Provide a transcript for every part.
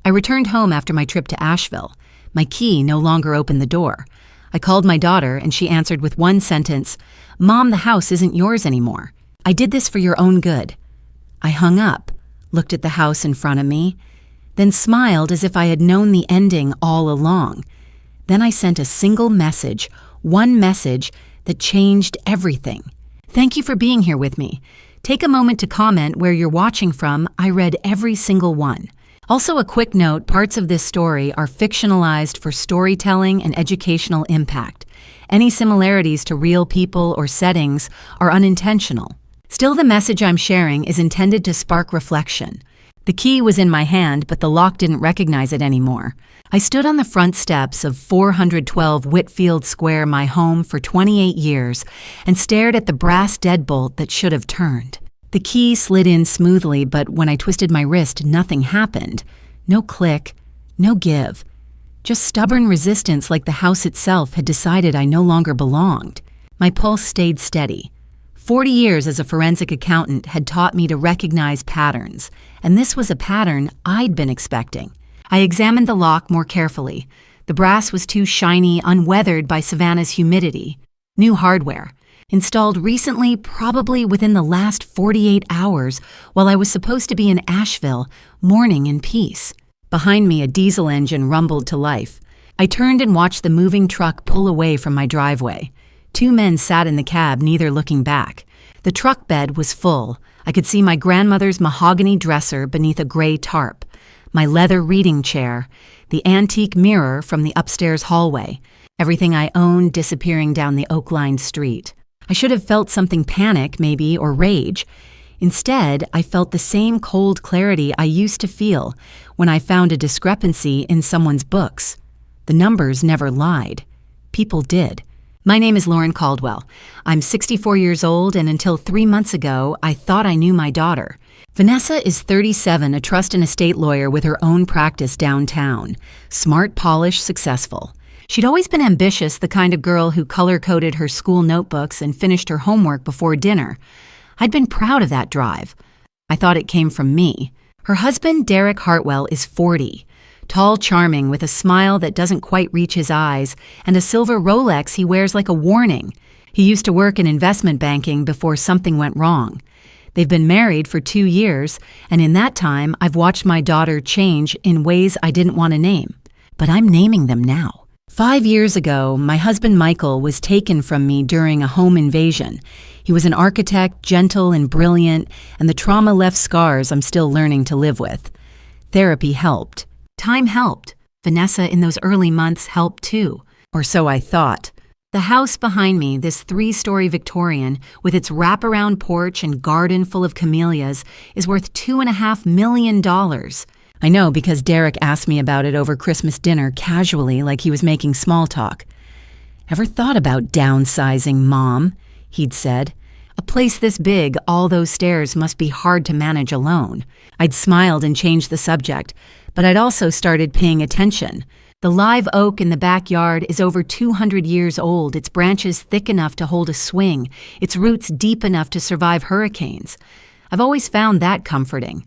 I returned home after my trip to Asheville. My key no longer opened the door. I called my daughter, and she answered with one sentence, "Mom, the house isn't yours anymore. I did this for your own good." I hung up, looked at the house in front of me, then smiled as if I had known the ending all along. Then I sent a single message, one message that changed everything. "Thank you for being here with me. Take a moment to comment where you're watching from. I read every single one." Also, a quick note, parts of this story are fictionalized for storytelling and educational impact. Any similarities to real people or settings are unintentional. Still, the message I'm sharing is intended to spark reflection. The key was in my hand, but the lock didn't recognize it anymore. I stood on the front steps of 412 Whitfield Square, my home, for 28 years, and stared at the brass deadbolt that should have turned. The key slid in smoothly, but when I twisted my wrist, nothing happened. No click, no give. Just stubborn resistance, like the house itself had decided I no longer belonged. My pulse stayed steady. 40 years as a forensic accountant had taught me to recognize patterns, and this was a pattern I'd been expecting. I examined the lock more carefully. The brass was too shiny, unweathered by Savannah's humidity. New hardware. Installed recently, probably within the last 48 hours, while I was supposed to be in Asheville, mourning in peace. Behind me, a diesel engine rumbled to life. I turned and watched the moving truck pull away from my driveway. 2 men sat in the cab, neither looking back. The truck bed was full. I could see my grandmother's mahogany dresser beneath a gray tarp, my leather reading chair, the antique mirror from the upstairs hallway, everything I owned disappearing down the oak-lined street. I should have felt something, panic maybe, or rage. Instead, I felt the same cold clarity I used to feel when I found a discrepancy in someone's books. The numbers never lied. People did. My name is Lauren Caldwell. I'm 64 years old, and until 3 months ago, I thought I knew my daughter. Vanessa is 37, a trust and estate lawyer with her own practice downtown. Smart, polished, successful. She'd always been ambitious, the kind of girl who color-coded her school notebooks and finished her homework before dinner. I'd been proud of that drive. I thought it came from me. Her husband, Derek Hartwell, is 40. Tall, charming, with a smile that doesn't quite reach his eyes, and a silver Rolex he wears like a warning. He used to work in investment banking before something went wrong. They've been married for 2 years, and in that time, I've watched my daughter change in ways I didn't want to name. But I'm naming them now. 5 years ago, my husband Michael was taken from me during a home invasion. He was an architect, gentle and brilliant, and the trauma left scars I'm still learning to live with. Therapy helped. Time helped. Vanessa in those early months helped too, or so I thought. The house behind me, this 3-story Victorian, with its wraparound porch and garden full of camellias, is worth $2.5 million. I know because Derek asked me about it over Christmas dinner casually, like he was making small talk. "Ever thought about downsizing, Mom?" he'd said. "A place this big, all those stairs must be hard to manage alone." I'd smiled and changed the subject, but I'd also started paying attention. The live oak in the backyard is over 200 years old, its branches thick enough to hold a swing, its roots deep enough to survive hurricanes. I've always found that comforting.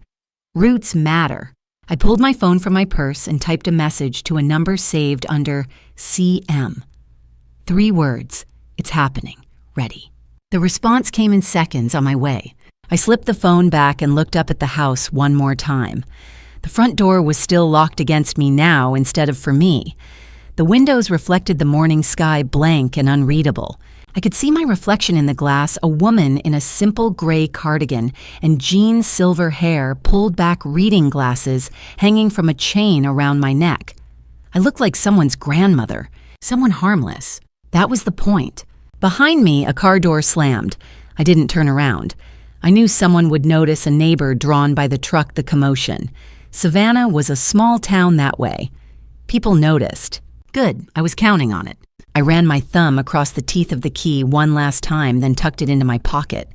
Roots matter. I pulled my phone from my purse and typed a message to a number saved under CM. 3 words. It's happening. Ready. The response came in seconds on my way. I slipped the phone back and looked up at the house one more time. The front door was still locked against me now instead of for me. The windows reflected the morning sky, blank and unreadable. I could see my reflection in the glass, a woman in a simple gray cardigan and jean silver hair, pulled back reading glasses hanging from a chain around my neck. I looked like someone's grandmother, someone harmless. That was the point. Behind me, a car door slammed. I didn't turn around. I knew someone would notice, a neighbor drawn by the truck, the commotion. Savannah was a small town that way. People noticed. Good, I was counting on it. I ran my thumb across the teeth of the key one last time, then tucked it into my pocket.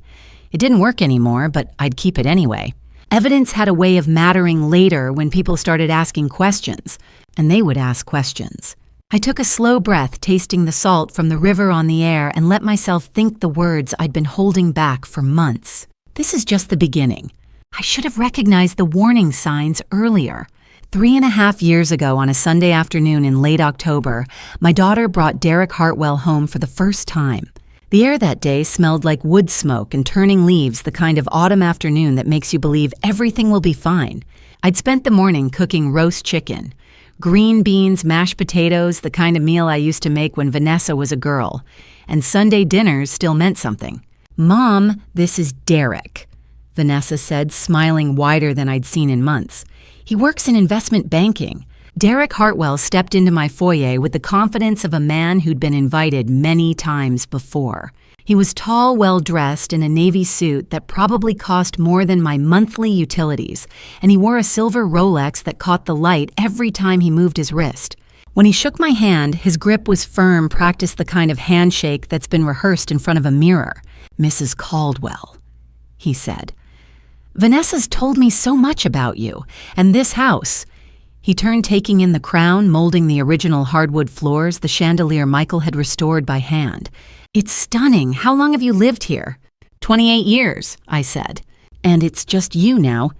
It didn't work anymore, but I'd keep it anyway. Evidence had a way of mattering later when people started asking questions, and they would ask questions. I took a slow breath, tasting the salt from the river on the air, and let myself think the words I'd been holding back for months. This is just the beginning. I should have recognized the warning signs earlier. 3.5 years ago on a Sunday afternoon in late October, my daughter brought Derek Hartwell home for the first time. The air that day smelled like wood smoke and turning leaves, the kind of autumn afternoon that makes you believe everything will be fine. I'd spent the morning cooking roast chicken, green beans, mashed potatoes, the kind of meal I used to make when Vanessa was a girl. And Sunday dinners still meant something. "Mom, this is Derek," Vanessa said, smiling wider than I'd seen in months. "He works in investment banking." Derek Hartwell stepped into my foyer with the confidence of a man who'd been invited many times before. He was tall, well-dressed in a navy suit that probably cost more than my monthly utilities, and he wore a silver Rolex that caught the light every time he moved his wrist. When he shook my hand, his grip was firm, practiced the kind of handshake that's been rehearsed in front of a mirror. "Mrs. Caldwell," he said. "Vanessa's told me so much about you, and this house." He turned, taking in the crown, molding the original hardwood floors, the chandelier Michael had restored by hand. "It's stunning. How long have you lived here?" 28 years, I said. "And it's just you now."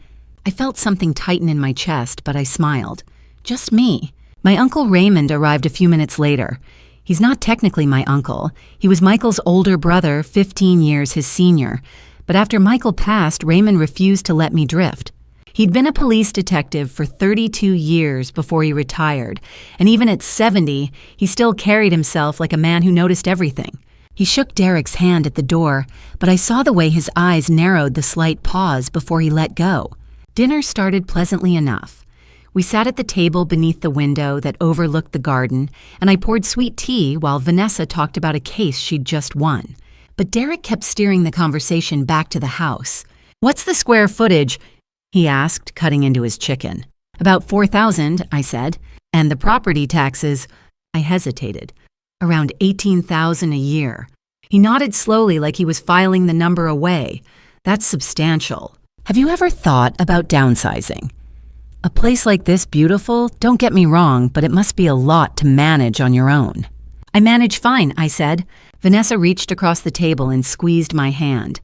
I felt something tighten in my chest, but I smiled. "Just me." My Uncle Raymond arrived a few minutes later. He's not technically my uncle. He was Michael's older brother, 15 years his senior. But after Michael passed, Raymond refused to let me drift. He'd been a police detective for 32 years before he retired, and even at 70, he still carried himself like a man who noticed everything. He shook Derek's hand at the door, but I saw the way his eyes narrowed the slight pause before he let go. Dinner started pleasantly enough. We sat at the table beneath the window that overlooked the garden, and I poured sweet tea while Vanessa talked about a case she'd just won. But Derek kept steering the conversation back to the house. "What's the square footage?" he asked, cutting into his chicken. "About 4,000, I said. "And the property taxes?" I hesitated. "Around 18,000 a year." He nodded slowly like he was filing the number away. "That's substantial. Have you ever thought about downsizing? A place like this beautiful, don't get me wrong, but it must be a lot to manage on your own." "I manage fine," I said. Vanessa reached across the table and squeezed my hand.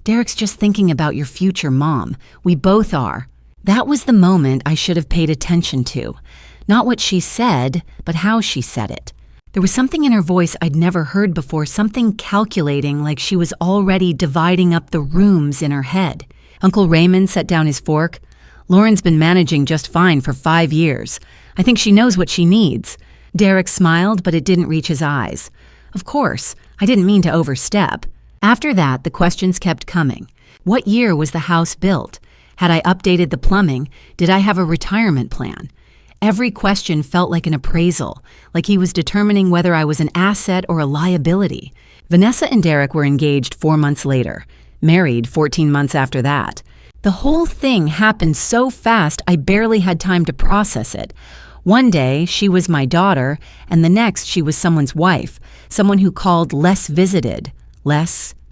"Derek's just thinking about your future, Mom. We both are." That was the moment I should have paid attention to. Not what she said, but how she said it. There was something in her voice I'd never heard before, something calculating, like she was already dividing up the rooms in her head. Uncle Raymond set down his fork. "Lauren's been managing just fine for 5 years. I think she knows what she needs." Derek smiled, but it didn't reach his eyes. "Of course, I didn't mean to overstep." After that, the questions kept coming. What year was the house built? Had I updated the plumbing? Did I have a retirement plan? Every question felt like an appraisal, like he was determining whether I was an asset or a liability. Vanessa and Derek were engaged 4 months later, married 14 months after that. The whole thing happened so fast I barely had time to process it. One day, she was my daughter, and the next she was someone's wife, someone who called less visited,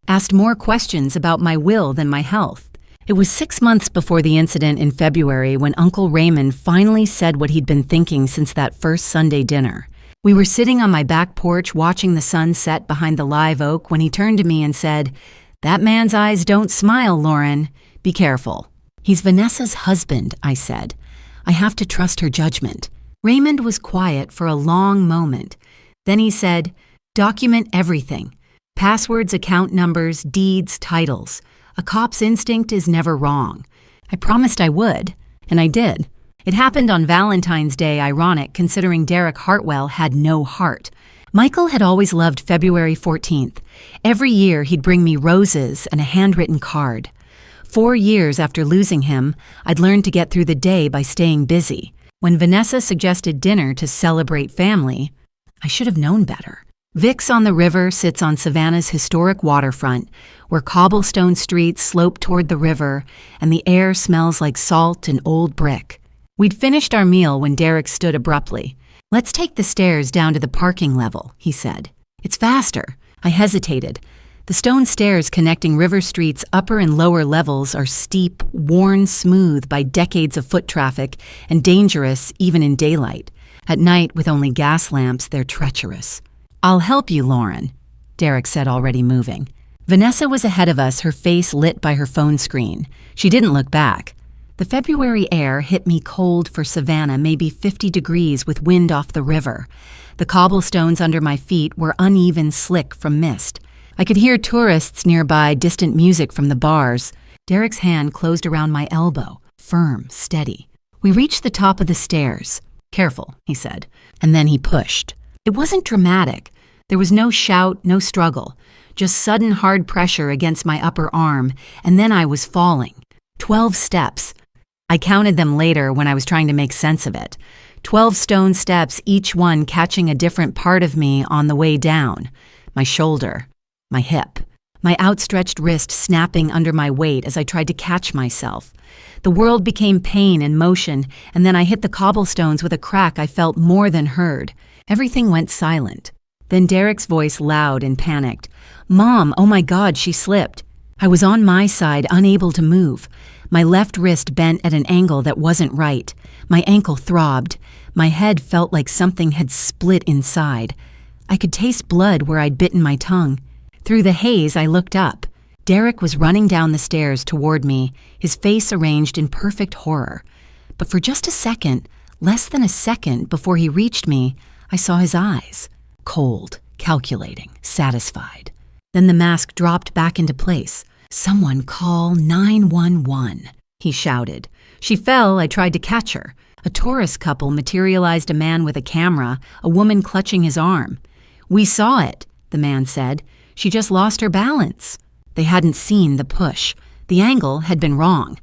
asked more questions about my will than my health. It was 6 months before the incident in February when Uncle Raymond finally said what he'd been thinking since that first Sunday dinner. We were sitting on my back porch watching the sun set behind the live oak when he turned to me and said, "That man's eyes don't smile, Lauren. Be careful." "He's Vanessa's husband," I said. "I have to trust her judgment." Raymond was quiet for a long moment. Then he said, "Document everything. Passwords, account numbers, deeds, titles. A cop's instinct is never wrong." I promised I would, and I did. It happened on Valentine's Day, ironic considering Derek Hartwell had no heart. Michael had always loved February 14th. Every year he'd bring me roses and a handwritten card. 4 years after losing him, I'd learned to get through the day by staying busy. When Vanessa suggested dinner to celebrate family, I should have known better. Vic's on the River sits on Savannah's historic waterfront, where cobblestone streets slope toward the river and the air smells like salt and old brick. We'd finished our meal when Derek stood abruptly. "Let's take the stairs down to the parking level," he said. "It's faster." I hesitated. The stone stairs connecting River Street's upper and lower levels are steep, worn smooth by decades of foot traffic, and dangerous even in daylight. At night, with only gas lamps, they're treacherous. "I'll help you, Lauren," Derek said, already moving. Vanessa was ahead of us, her face lit by her phone screen. She didn't look back. The February air hit me cold for Savannah, maybe 50 degrees with wind off the river. The cobblestones under my feet were uneven, slick from mist. I could hear tourists nearby, distant music from the bars. Derek's hand closed around my elbow, firm, steady. We reached the top of the stairs. "Careful," he said, and then he pushed. It wasn't dramatic. There was no shout, no struggle, just sudden hard pressure against my upper arm, and then I was falling. 12 steps. I counted them later when I was trying to make sense of it. 12 stone steps, each one catching a different part of me on the way down. My shoulder, my hip, my outstretched wrist snapping under my weight as I tried to catch myself. The world became pain and motion, and then I hit the cobblestones with a crack I felt more than heard. Everything went silent. Then Derek's voice, loud and panicked. "Mom, oh my God, she slipped." I was on my side, unable to move. My left wrist bent at an angle that wasn't right. My ankle throbbed. My head felt like something had split inside. I could taste blood where I'd bitten my tongue. Through the haze, I looked up. Derek was running down the stairs toward me, his face arranged in perfect horror. But for just a second, less than a second before he reached me, I saw his eyes. Cold, calculating, satisfied. Then the mask dropped back into place. "Someone call 911, he shouted. She fell. I tried to catch her. A tourist couple materialized, a man with a camera, a woman clutching his arm. "We saw it," the man said. "She just lost her balance." They hadn't seen the push. The angle had been wrong.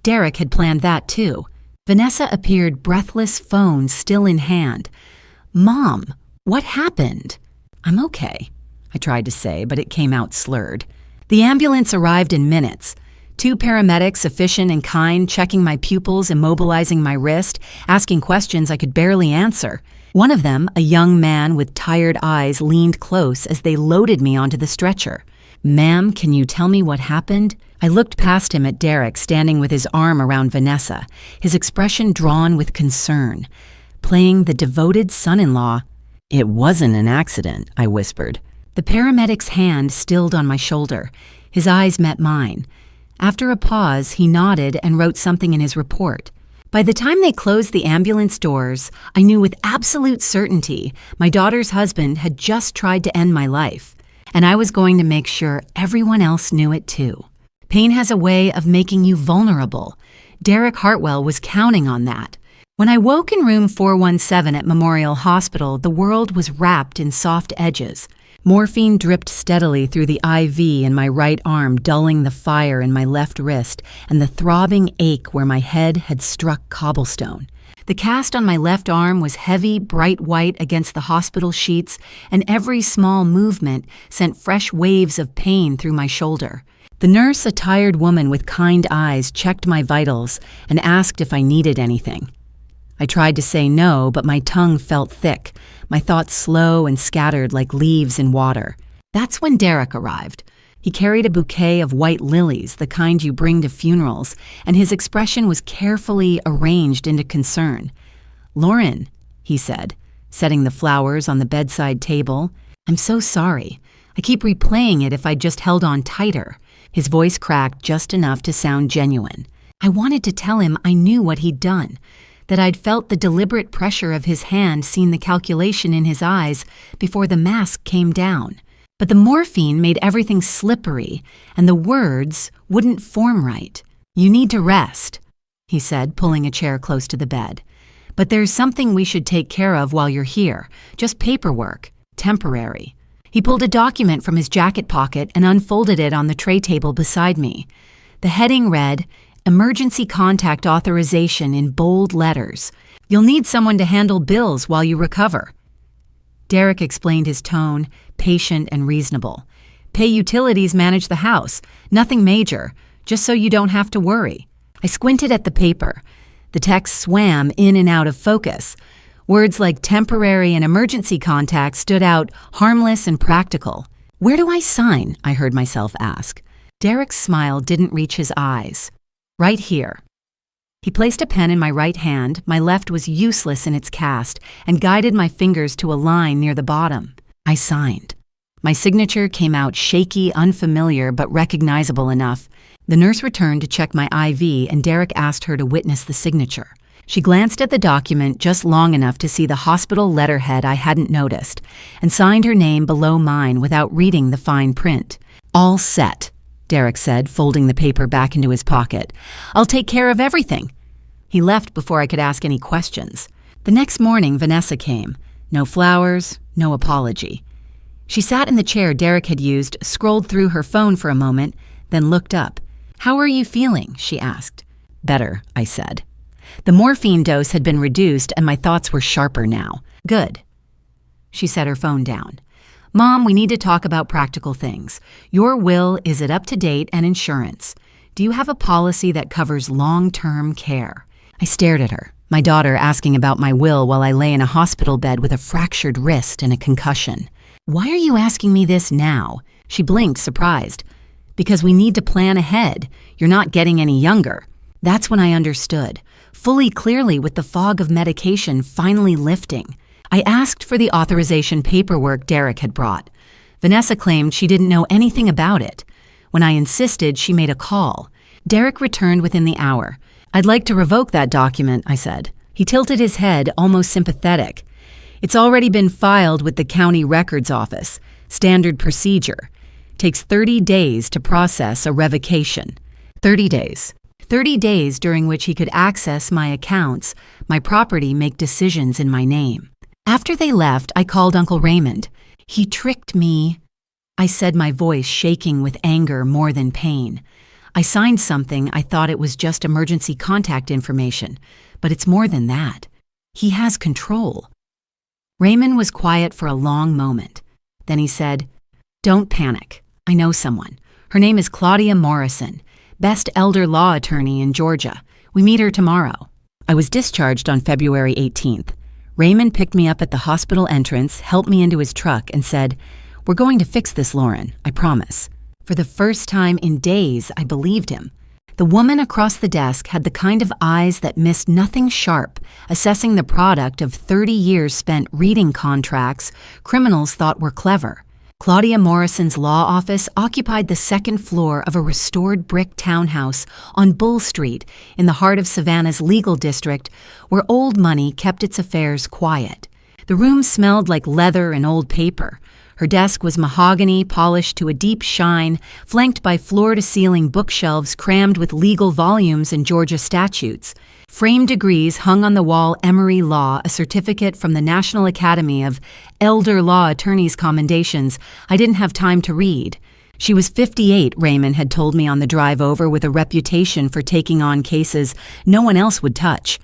Derek had planned that too. Vanessa appeared, breathless, phone still in hand. "Mom, what happened?" "I'm okay," I tried to say, but it came out slurred. The ambulance arrived in minutes. 2 paramedics, efficient and kind, checking my pupils, immobilizing my wrist, asking questions I could barely answer. One of them, a young man with tired eyes, leaned close as they loaded me onto the stretcher. "Ma'am, can you tell me what happened?" I looked past him at Derek, standing with his arm around Vanessa, his expression drawn with concern. Playing the devoted son-in-law. "It wasn't an accident," I whispered. The paramedic's hand stilled on my shoulder. His eyes met mine. After a pause, he nodded and wrote something in his report. By the time they closed the ambulance doors, I knew with absolute certainty my daughter's husband had just tried to end my life, and I was going to make sure everyone else knew it too. Pain has a way of making you vulnerable. Derek Hartwell was counting on that. When I woke in room 417 at Memorial Hospital, the world was wrapped in soft edges. Morphine dripped steadily through the IV in my right arm, dulling the fire in my left wrist and the throbbing ache where my head had struck cobblestone. The cast on my left arm was heavy, bright white against the hospital sheets, and every small movement sent fresh waves of pain through my shoulder. The nurse, a tired woman with kind eyes, checked my vitals and asked if I needed anything. I tried to say no, but my tongue felt thick, my thoughts slow and scattered like leaves in water. That's when Derek arrived. He carried a bouquet of white lilies, the kind you bring to funerals, and his expression was carefully arranged into concern. "Lauren," he said, setting the flowers on the bedside table. "I'm so sorry. I keep replaying it if I'd just held on tighter." His voice cracked just enough to sound genuine. I wanted to tell him I knew what he'd done, that I'd felt the deliberate pressure of his hand, seen the calculation in his eyes before the mask came down. But the morphine made everything slippery, and the words wouldn't form right. "You need to rest," he said, pulling a chair close to the bed. "But there's something we should take care of while you're here. Just paperwork. Temporary." He pulled a document from his jacket pocket and unfolded it on the tray table beside me. The heading read, "Emergency Contact Authorization" in bold letters. "You'll need someone to handle bills while you recover." Derek explained, his tone patient and reasonable. "Pay utilities, manage the house. Nothing major, just so you don't have to worry." I squinted at the paper. The text swam in and out of focus. Words like temporary and emergency contact stood out, harmless and practical. "Where do I sign?" I heard myself ask. Derek's smile didn't reach his eyes. "Right here." He placed a pen in my right hand. My left was useless in its cast, and guided my fingers to a line near the bottom. I signed. My signature came out shaky, unfamiliar, but recognizable enough. The nurse returned to check my IV, and Derek asked her to witness the signature. She glanced at the document just long enough to see the hospital letterhead I hadn't noticed, and signed her name below mine without reading the fine print. "All set," Derek said, folding the paper back into his pocket. "I'll take care of everything." He left before I could ask any questions. The next morning, Vanessa came. No flowers, no apology. She sat in the chair Derek had used, scrolled through her phone for a moment, then looked up. "How are you feeling?" she asked. "Better," I said. The morphine dose had been reduced and my thoughts were sharper now. "Good." She set her phone down. "Mom, we need to talk about practical things. Your will, is it up to date, and insurance? Do you have a policy that covers long-term care?" I stared at her, my daughter asking about my will while I lay in a hospital bed with a fractured wrist and a concussion. "Why are you asking me this now?" She blinked, surprised. "Because we need to plan ahead. You're not getting any younger." That's when I understood, fully clearly, with the fog of medication finally lifting. I asked for the authorization paperwork Derek had brought. Vanessa claimed she didn't know anything about it. When I insisted, she made a call. Derek returned within the hour. "I'd like to revoke that document," I said. He tilted his head, almost sympathetic. "It's already been filed with the county records office. Standard procedure. Takes 30 days to process a revocation." 30 days. 30 days during which he could access my accounts, my property, make decisions in my name. After they left, I called Uncle Raymond. "He tricked me," I said, my voice shaking with anger more than pain. "I signed something. I thought it was just emergency contact information, but it's more than that. He has control." Raymond was quiet for a long moment. Then he said, "Don't panic. I know someone. Her name is Claudia Morrison, best elder law attorney in Georgia. We meet her tomorrow." I was discharged on February 18th. Raymond picked me up at the hospital entrance, helped me into his truck, and said, "We're going to fix this, Lauren, I promise." For the first time in days, I believed him. The woman across the desk had the kind of eyes that missed nothing sharp, assessing the product of 30 years spent reading contracts criminals thought were clever. Claudia Morrison's law office occupied the second floor of a restored brick townhouse on Bull Street in the heart of Savannah's legal district, where old money kept its affairs quiet. The room smelled like leather and old paper. Her desk was mahogany, polished to a deep shine, flanked by floor-to-ceiling bookshelves crammed with legal volumes and Georgia statutes. Framed degrees hung on the wall: Emery Law, a certificate from the National Academy of Elder Law Attorneys' Commendations I didn't have time to read. She was 58, Raymond had told me on the drive over, with a reputation for taking on cases no one else would touch.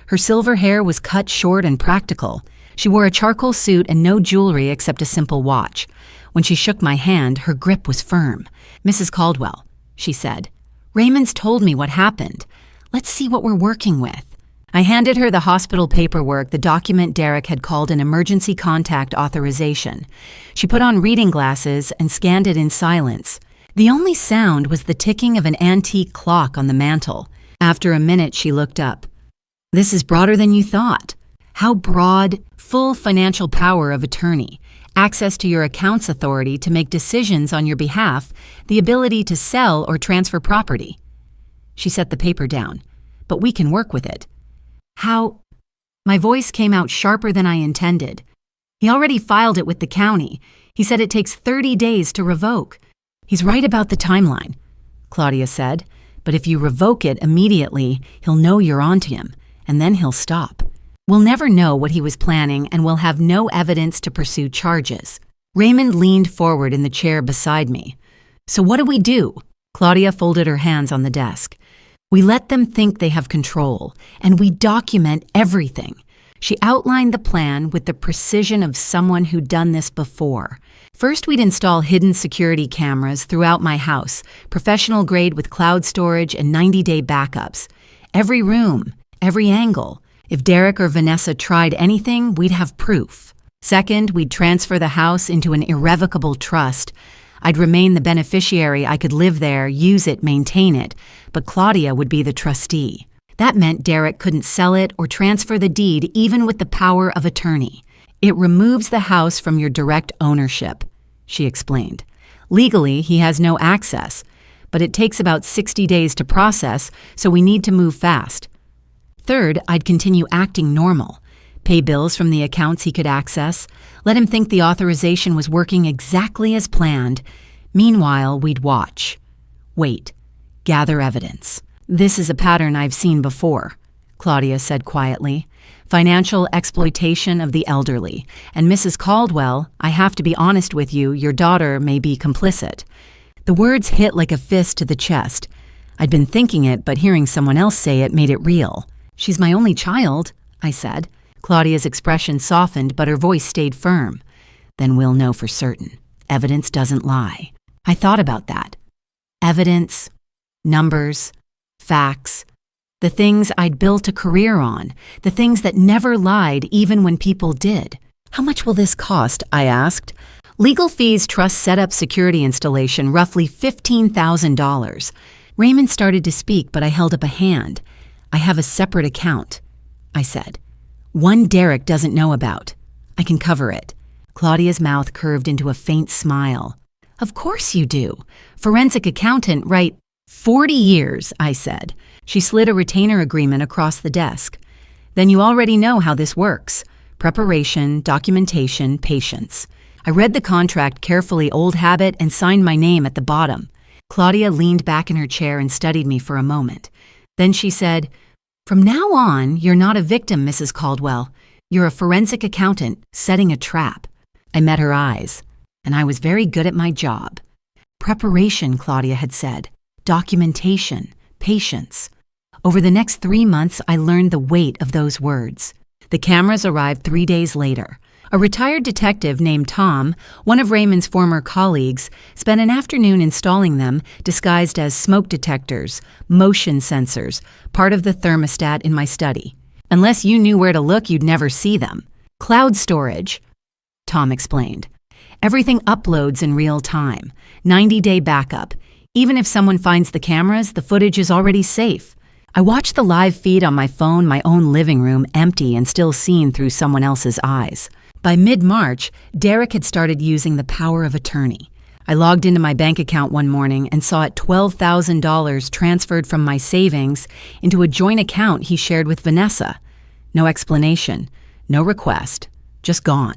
Her silver hair was cut short and practical. She wore a charcoal suit and no jewelry except a simple watch. When she shook my hand, her grip was firm. "Mrs. Caldwell," she said, "Raymond's told me what happened. Let's see what we're working with." I handed her the hospital paperwork, the document Derek had called an emergency contact authorization. She put on reading glasses and scanned it in silence. The only sound was the ticking of an antique clock on the mantel. After a minute, she looked up. "This is broader than you thought." How broad? Full financial power of attorney, access to your accounts authority to make decisions on your behalf, the ability to sell or transfer property. She set the paper down. "But we can work with it." "How?" My voice came out sharper than I intended. "He already filed it with the county. He said it takes 30 days to revoke." "He's right about the timeline," Claudia said. "But if you revoke it immediately, he'll know you're onto him, and then he'll stop. We'll never know what he was planning, and we'll have no evidence to pursue charges." Raymond leaned forward in the chair beside me. "So what do we do?" Claudia folded her hands on the desk. "We let them think they have control, and we document everything." She outlined the plan with the precision of someone who'd done this before. First, we'd install hidden security cameras throughout my house, professional grade with cloud storage and 90-day backups. Every room, every angle. If Derek or Vanessa tried anything, we'd have proof. Second, we'd transfer the house into an irrevocable trust. I'd remain the beneficiary. I could live there, use it, maintain it, but Claudia would be the trustee. That meant Derek couldn't sell it or transfer the deed even with the power of attorney. "It removes the house from your direct ownership," she explained. "Legally, he has no access, but it takes about 60 days to process, so we need to move fast. Third, I'd continue acting normal. Pay bills from the accounts he could access, let him think the authorization was working exactly as planned. Meanwhile, we'd watch. Wait. Gather evidence. This is a pattern I've seen before, Claudia said quietly. Financial exploitation of the elderly. And Mrs. Caldwell, I have to be honest with you, your daughter may be complicit. The words hit like a fist to the chest. I'd been thinking it, but hearing someone else say it made it real. She's my only child, I said. Claudia's expression softened, but her voice stayed firm. Then we'll know for certain. Evidence doesn't lie. I thought about that. Evidence, numbers, facts, the things I'd built a career on, the things that never lied even when people did. How much will this cost? I asked. Legal fees, trust setup, security installation, roughly $15,000. Raymond started to speak, but I held up a hand. I have a separate account, I said. One Derek doesn't know about. I can cover it. Claudia's mouth curved into a faint smile. Of course you do. Forensic accountant, right? 40 years, I said. She slid a retainer agreement across the desk. Then you already know how this works. Preparation, documentation, patience. I read the contract carefully, old habit, and signed my name at the bottom. Claudia leaned back in her chair and studied me for a moment. Then she said, From now on, you're not a victim, Mrs. Caldwell. You're a forensic accountant setting a trap. I met her eyes, and I was very good at my job. Preparation, Claudia had said. Documentation, patience. Over the next 3 months, I learned the weight of those words. The cameras arrived 3 days later. A retired detective named Tom, one of Raymond's former colleagues, spent an afternoon installing them, disguised as smoke detectors, motion sensors, part of the thermostat in my study. Unless you knew where to look, you'd never see them. Cloud storage, Tom explained. Everything uploads in real time, 90-day backup. Even if someone finds the cameras, the footage is already safe. I watched the live feed on my phone, my own living room, empty and still seen through someone else's eyes. By mid-March, Derek had started using the power of attorney. I logged into my bank account one morning and saw it $12,000 transferred from my savings into a joint account he shared with Vanessa. No explanation, no request, just gone.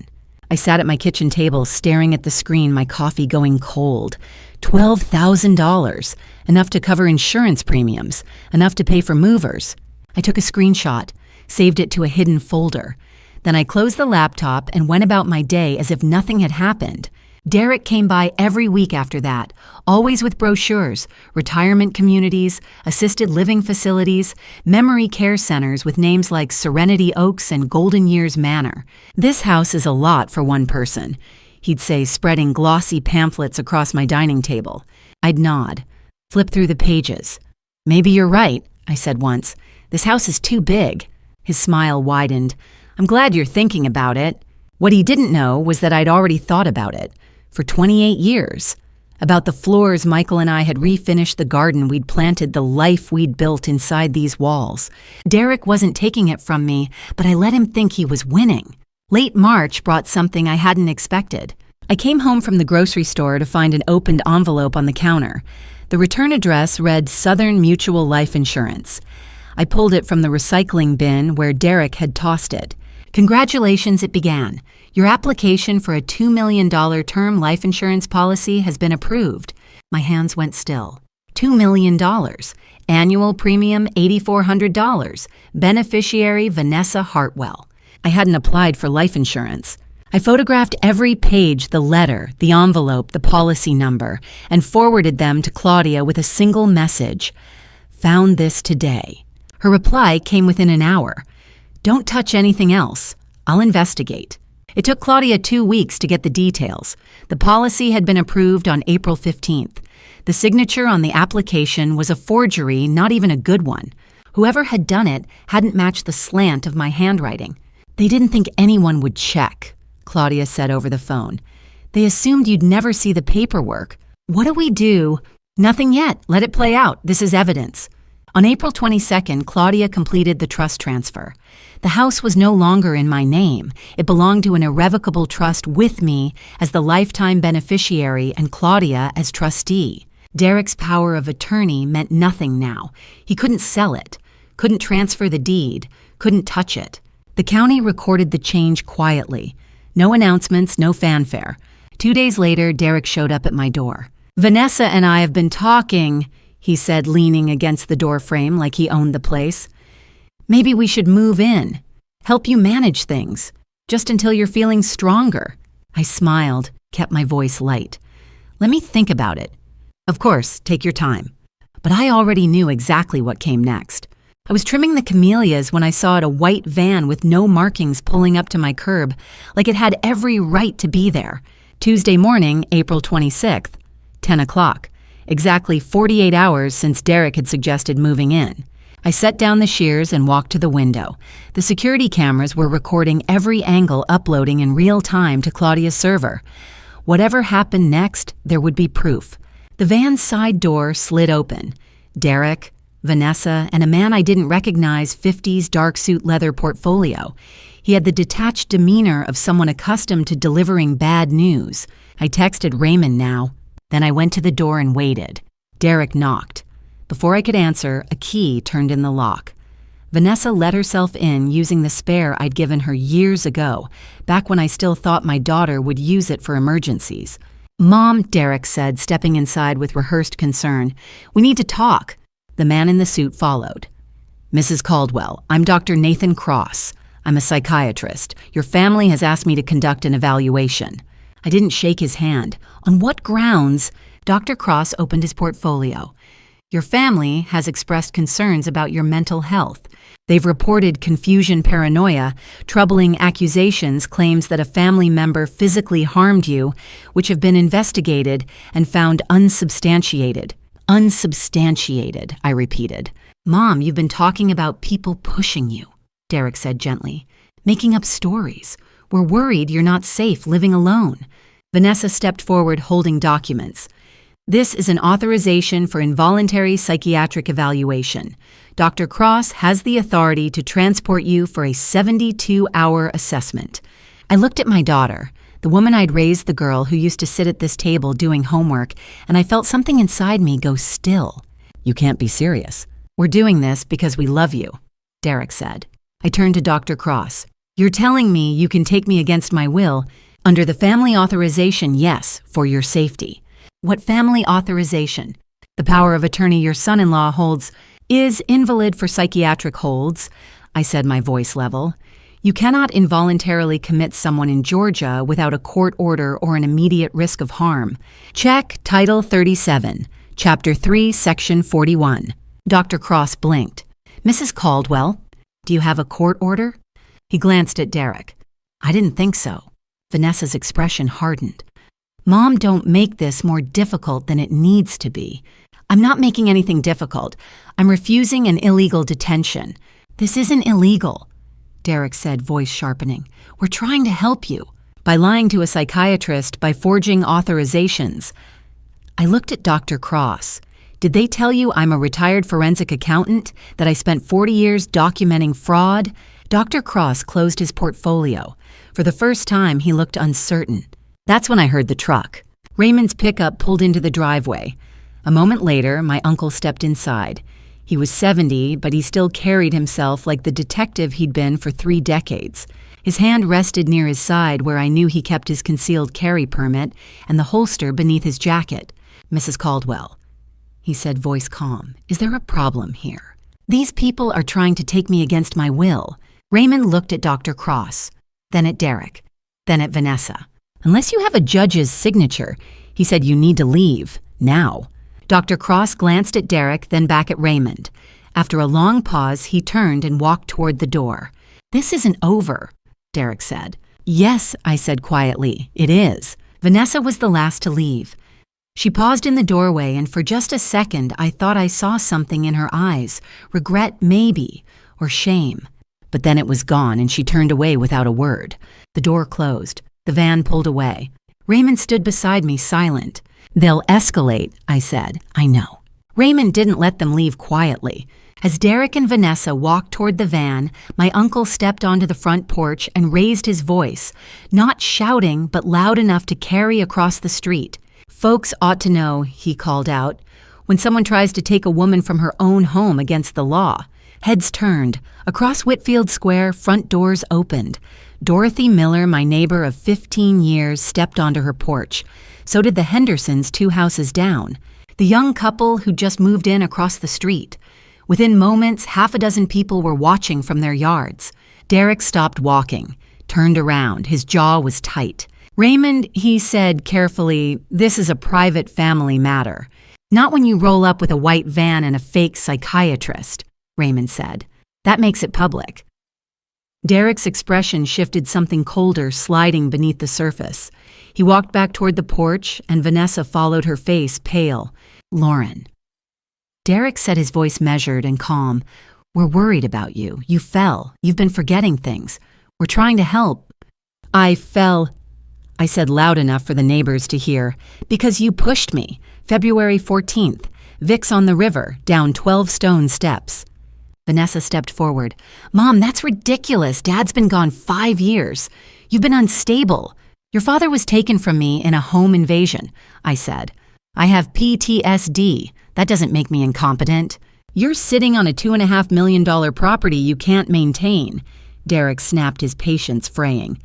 I sat at my kitchen table staring at the screen, my coffee going cold. $12,000, enough to cover insurance premiums, enough to pay for movers. I took a screenshot, saved it to a hidden folder. Then I closed the laptop and went about my day as if nothing had happened. Derek came by every week after that, always with brochures, retirement communities, assisted living facilities, memory care centers with names like Serenity Oaks and Golden Years Manor. This house is a lot for one person, he'd say, spreading glossy pamphlets across my dining table. I'd nod, flip through the pages. Maybe you're right, I said once. This house is too big. His smile widened. I'm glad you're thinking about it. What he didn't know was that I'd already thought about it. For 28 years. About the floors Michael and I had refinished, the garden we'd planted, the life we'd built inside these walls. Derek wasn't taking it from me, but I let him think he was winning. Late March brought something I hadn't expected. I came home from the grocery store to find an opened envelope on the counter. The return address read Southern Mutual Life Insurance. I pulled it from the recycling bin where Derek had tossed it. Congratulations, it began. Your application for a $2 million term life insurance policy has been approved. My hands went still. $2 million. Annual premium $8,400. Beneficiary Vanessa Hartwell. I hadn't applied for life insurance. I photographed every page, the letter, the envelope, the policy number, and forwarded them to Claudia with a single message. Found this today. Her reply came within an hour. Don't touch anything else. I'll investigate. It took Claudia 2 weeks to get the details. The policy had been approved on April 15th. The signature on the application was a forgery, not even a good one. Whoever had done it hadn't matched the slant of my handwriting. They didn't think anyone would check, Claudia said over the phone. They assumed you'd never see the paperwork. What do we do? Nothing yet. Let it play out. This is evidence. On April 22nd, Claudia completed the trust transfer. The house was no longer in my name. It belonged to an irrevocable trust with me as the lifetime beneficiary and Claudia as trustee. Derek's power of attorney meant nothing now. He couldn't sell it, couldn't transfer the deed, couldn't touch it. The county recorded the change quietly. No announcements, no fanfare. 2 days later, Derek showed up at my door. "Vanessa and I have been talking," he said, leaning against the door frame like he owned the place. "Maybe we should move in, help you manage things, just until you're feeling stronger." I smiled, kept my voice light. "Let me think about it." "Of course, take your time." But I already knew exactly what came next. I was trimming the camellias when I saw a white van with no markings pulling up to my curb, like it had every right to be there. Tuesday morning, April 26th, 10 o'clock, exactly 48 hours since Derek had suggested moving in. I set down the shears and walked to the window. The security cameras were recording every angle, uploading in real time to Claudia's server. Whatever happened next, there would be proof. The van's side door slid open. Derek, Vanessa, and a man I didn't recognize 50s dark suit leather portfolio. He had the detached demeanor of someone accustomed to delivering bad news. I texted Raymond now. Then I went to the door and waited. Derek knocked. Before I could answer, a key turned in the lock. Vanessa let herself in using the spare I'd given her years ago, back when I still thought my daughter would use it for emergencies. "Mom," Derek said, stepping inside with rehearsed concern, "we need to talk." The man in the suit followed. "Mrs. Caldwell, I'm Dr. Nathan Cross. I'm a psychiatrist. Your family has asked me to conduct an evaluation." I didn't shake his hand. "On what grounds?" Dr. Cross opened his portfolio. "Your family has expressed concerns about your mental health. They've reported confusion, paranoia, troubling accusations, claims that a family member physically harmed you, which have been investigated and found unsubstantiated." "Unsubstantiated," I repeated. "Mom, you've been talking about people pushing you," Derek said gently, "making up stories. We're worried you're not safe living alone." Vanessa stepped forward holding documents. "This is an authorization for involuntary psychiatric evaluation. Dr. Cross has the authority to transport you for a 72-hour assessment." I looked at my daughter, the woman I'd raised, the girl who used to sit at this table doing homework, and I felt something inside me go still. "You can't be serious." "We're doing this because we love you," Derek said. I turned to Dr. Cross. "You're telling me you can take me against my will? Under the family authorization, yes, for your safety." "What family authorization?" "The power of attorney your son-in-law holds is invalid for psychiatric holds," I said, my voice level. "You cannot involuntarily commit someone in Georgia without a court order or an immediate risk of harm. Check Title 37, Chapter 3, Section 41. Dr. Cross blinked. "Mrs. Caldwell, do you have a court order?" He glanced at Derek. "I didn't think so." Vanessa's expression hardened. "Mom, don't make this more difficult than it needs to be." "I'm not making anything difficult. I'm refusing an illegal detention." "This isn't illegal," Derek said, voice sharpening. "We're trying to help you." "By lying to a psychiatrist, by forging authorizations." I looked at Dr. Cross. "Did they tell you I'm a retired forensic accountant, that I spent 40 years documenting fraud?" Dr. Cross closed his portfolio. For the first time, he looked uncertain. That's when I heard the truck. Raymond's pickup pulled into the driveway. A moment later, my uncle stepped inside. He was 70, but he still carried himself like the detective he'd been for 3 decades. His hand rested near his side where I knew he kept his concealed carry permit and the holster beneath his jacket. "Mrs. Caldwell," he said, voice calm, "is there a problem here? These people are trying to take me against my will." Raymond looked at Dr. Cross, then at Derek, then at Vanessa. "Unless you have a judge's signature," he said, "you need to leave, now." Dr. Cross glanced at Derek, then back at Raymond. After a long pause, he turned and walked toward the door. "This isn't over," Derek said. "Yes," I said quietly, "it is." Vanessa was the last to leave. She paused in the doorway, and for just a second, I thought I saw something in her eyes, regret maybe, or shame. But then it was gone, and she turned away without a word. The door closed. The van pulled away. Raymond stood beside me, silent. "They'll escalate," I said. "I know." Raymond didn't let them leave quietly. As Derek and Vanessa walked toward the van, my uncle stepped onto the front porch and raised his voice, not shouting, but loud enough to carry across the street. Folks ought to know, he called out, when someone tries to take a woman from her own home against the law. Heads turned. Across Whitfield Square, front doors opened. Dorothy Miller, my neighbor of 15 years, stepped onto her porch. So did the Hendersons 2 houses down, the young couple who'd just moved in across the street. Within moments, half a dozen people were watching from their yards. Derek stopped walking, turned around. His jaw was tight. Raymond, he said carefully, this is a private family matter. Not when you roll up with a white van and a fake psychiatrist, Raymond said. That makes it public. Derek's expression shifted, something colder sliding beneath the surface. He walked back toward the porch, and Vanessa followed, her face pale. Lauren. Derek said, his voice measured and calm. We're worried about you. You fell. You've been forgetting things. We're trying to help. I fell, I said loud enough for the neighbors to hear, because you pushed me. February 14th. Vic's on the river, down 12 stone steps. Vanessa stepped forward. Mom, that's ridiculous. Dad's been gone 5 years. You've been unstable. Your father was taken from me in a home invasion, I said. I have PTSD. That doesn't make me incompetent. You're sitting on a $2.5 million property you can't maintain. Derek snapped, his patience fraying.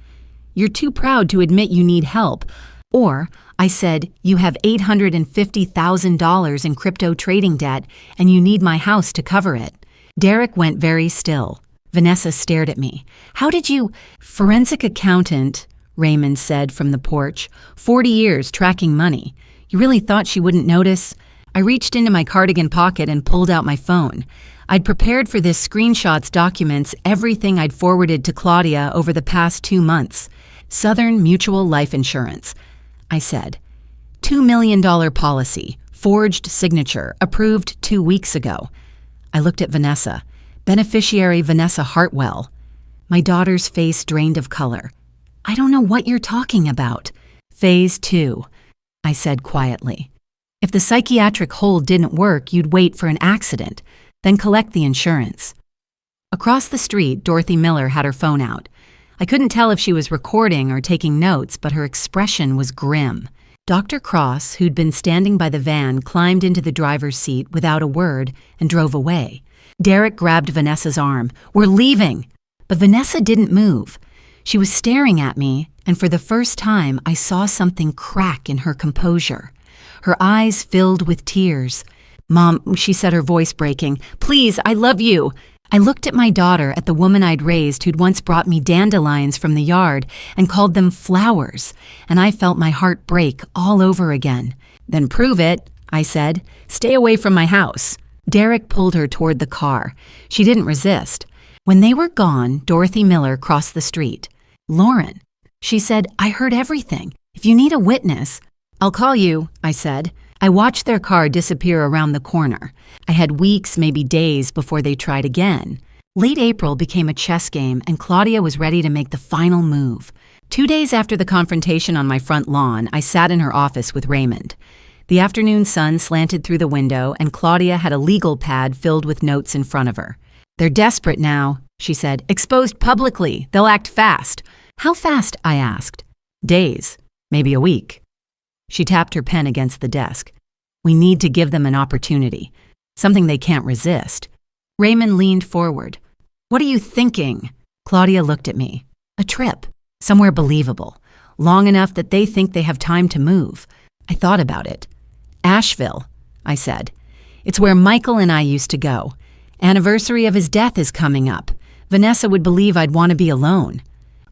You're too proud to admit you need help. Or, I said, you have $850,000 in crypto trading debt and you need my house to cover it. Derek went very still. Vanessa stared at me. How did you— Forensic accountant, Raymond said from the porch. 40 years tracking money. You really thought she wouldn't notice? I reached into my cardigan pocket and pulled out my phone. I'd prepared for this. Screenshots, documents, everything I'd forwarded to Claudia over the past 2 months. Southern Mutual Life Insurance, I said. $2 million policy, forged signature, approved 2 weeks ago. I looked at Vanessa. Beneficiary Vanessa Hartwell. My daughter's face drained of color. I don't know what you're talking about. Phase 2, I said quietly. If the psychiatric hold didn't work, you'd wait for an accident, then collect the insurance. Across the street, Dorothy Miller had her phone out. I couldn't tell if she was recording or taking notes, but her expression was grim. Dr. Cross, who'd been standing by the van, climbed into the driver's seat without a word and drove away. Derek grabbed Vanessa's arm. We're leaving! But Vanessa didn't move. She was staring at me, and for the first time, I saw something crack in her composure. Her eyes filled with tears. Mom, she said, her voice breaking, please, I love you. I looked at my daughter, at the woman I'd raised who'd once brought me dandelions from the yard and called them flowers, and I felt my heart break all over again. Then prove it, I said. Stay away from my house. Derek pulled her toward the car. She didn't resist. When they were gone, Dorothy Miller crossed the street. Lauren, she said, I heard everything. If you need a witness, I'll call you, I said. I watched their car disappear around the corner. I had weeks, maybe days, before they tried again. Late April became a chess game, and Claudia was ready to make the final move. 2 days after the confrontation on my front lawn, I sat in her office with Raymond. The afternoon sun slanted through the window, and Claudia had a legal pad filled with notes in front of her. They're desperate now, she said. Exposed publicly. They'll act fast. How fast? I asked. Days. Maybe a week. She tapped her pen against the desk. We need to give them an opportunity, something they can't resist. Raymond leaned forward. What are you thinking? Claudia looked at me. A trip, somewhere believable, long enough that they think they have time to move. I thought about it. Asheville, I said. It's where Michael and I used to go. Anniversary of his death is coming up. Vanessa would believe I'd want to be alone.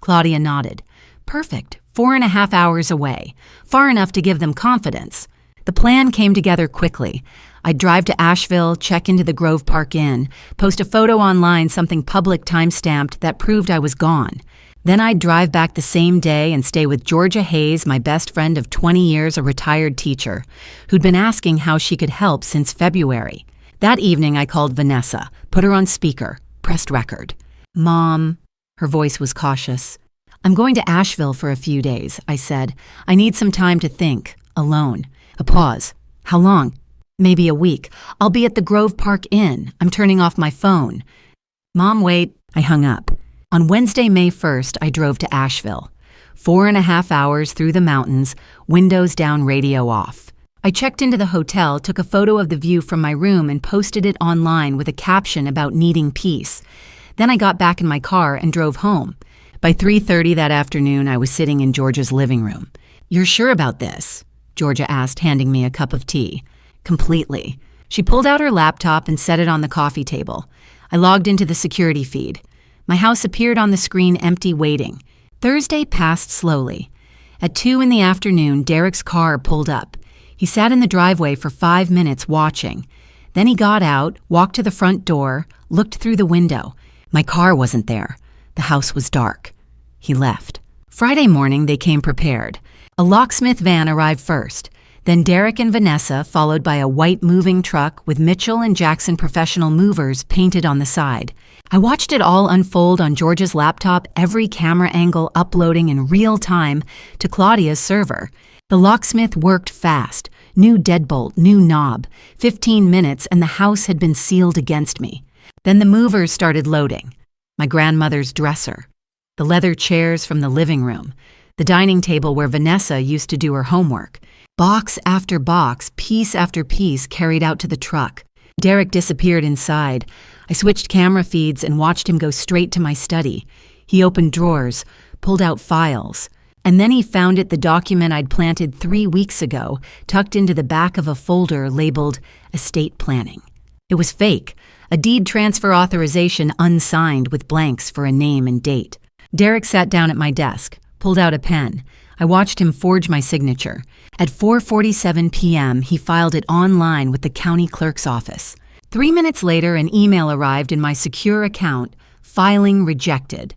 Claudia nodded. Perfect. 4.5 hours away, far enough to give them confidence. The plan came together quickly. I'd drive to Asheville, check into the Grove Park Inn, post a photo online, something public time-stamped that proved I was gone. Then I'd drive back the same day and stay with Georgia Hayes, my best friend of 20 years, a retired teacher, who'd been asking how she could help since February. That evening I called Vanessa, put her on speaker, pressed record. Mom, her voice was cautious. I'm going to Asheville for a few days, I said. I need some time to think, alone. A pause. How long? Maybe a week. I'll be at the Grove Park Inn. I'm turning off my phone. Mom, wait. I hung up. On Wednesday, May 1st, I drove to Asheville. 4.5 hours through the mountains, windows down, radio off. I checked into the hotel, took a photo of the view from my room and posted it online with a caption about needing peace. Then I got back in my car and drove home. By 3:30 that afternoon, I was sitting in Georgia's living room. "You're sure about this?" Georgia asked, handing me a cup of tea. "Completely." She pulled out her laptop and set it on the coffee table. I logged into the security feed. My house appeared on the screen, empty, waiting. Thursday passed slowly. At 2 in the afternoon, Derek's car pulled up. He sat in the driveway for 5 minutes watching. Then he got out, walked to the front door, looked through the window. My car wasn't there. The house was dark. He left. Friday morning, they came prepared. A locksmith van arrived first. Then Derek and Vanessa, followed by a white moving truck with Mitchell and Jackson professional movers painted on the side. I watched it all unfold on Georgia's laptop, every camera angle uploading in real time to Claudia's server. The locksmith worked fast. New deadbolt, new knob. 15 minutes and the house had been sealed against me. Then the movers started loading. My grandmother's dresser. The leather chairs from the living room. The dining table where Vanessa used to do her homework. Box after box, piece after piece carried out to the truck. Derek disappeared inside. I switched camera feeds and watched him go straight to my study. He opened drawers, pulled out files. And then he found the document I'd planted 3 weeks ago, tucked into the back of a folder labeled estate planning. It was fake, a deed transfer authorization unsigned with blanks for a name and date. Derek sat down at my desk, pulled out a pen. I watched him forge my signature. At 4:47 p.m., he filed it online with the county clerk's office. 3 minutes later, an email arrived in my secure account, filing rejected.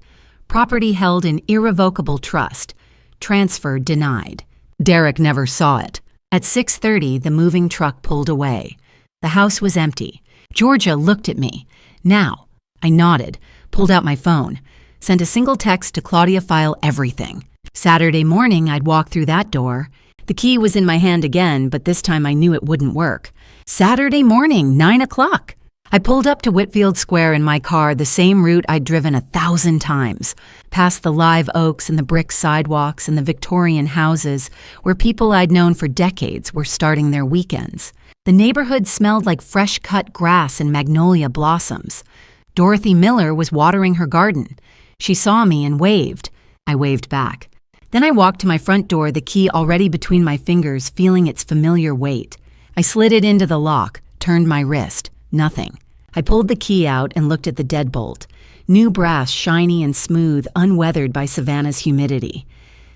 Property held in irrevocable trust. Transfer denied. Derek never saw it. At 6:30, the moving truck pulled away. The house was empty. Georgia looked at me. "Now." I nodded, pulled out my phone, sent a single text to Claudia, file everything. Saturday morning, I'd walk through that door. The key was in my hand again, but this time I knew it wouldn't work. Saturday morning, 9 o'clock. I pulled up to Whitfield Square in my car, the same route I'd driven 1,000 times, past the live oaks and the brick sidewalks and the Victorian houses where people I'd known for decades were starting their weekends. The neighborhood smelled like fresh-cut grass and magnolia blossoms. Dorothy Miller was watering her garden. She saw me and waved. I waved back. Then I walked to my front door, the key already between my fingers, feeling its familiar weight. I slid it into the lock, turned my wrist. Nothing. I pulled the key out and looked at the deadbolt. New brass, shiny and smooth, unweathered by Savannah's humidity.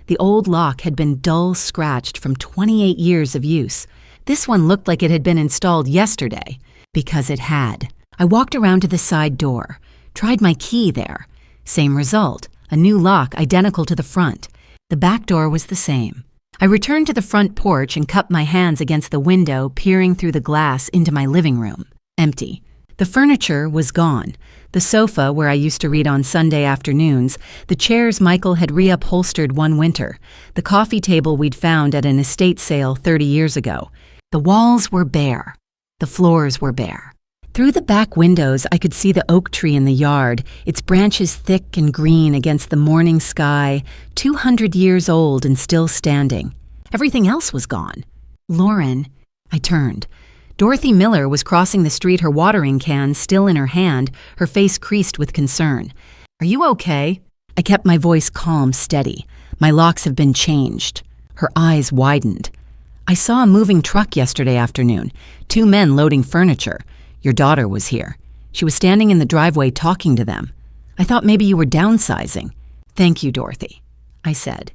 The old lock had been dull scratched from 28 years of use. This one looked like it had been installed yesterday, because it had. I walked around to the side door, tried my key there. Same result, a new lock identical to the front. The back door was the same. I returned to the front porch and cupped my hands against the window, peering through the glass into my living room. Empty. The furniture was gone. The sofa, where I used to read on Sunday afternoons, the chairs Michael had reupholstered one winter, the coffee table we'd found at an estate sale 30 years ago. The walls were bare. The floors were bare. Through the back windows, I could see the oak tree in the yard, its branches thick and green against the morning sky, 200 years old and still standing. Everything else was gone. Lauren. I turned. Dorothy Miller was crossing the street, her watering can still in her hand, her face creased with concern. "Are you okay?" I kept my voice calm, steady. "My locks have been changed." Her eyes widened. "I saw a moving truck yesterday afternoon. 2 men loading furniture. Your daughter was here. She was standing in the driveway talking to them. I thought maybe you were downsizing." "Thank you, Dorothy," I said.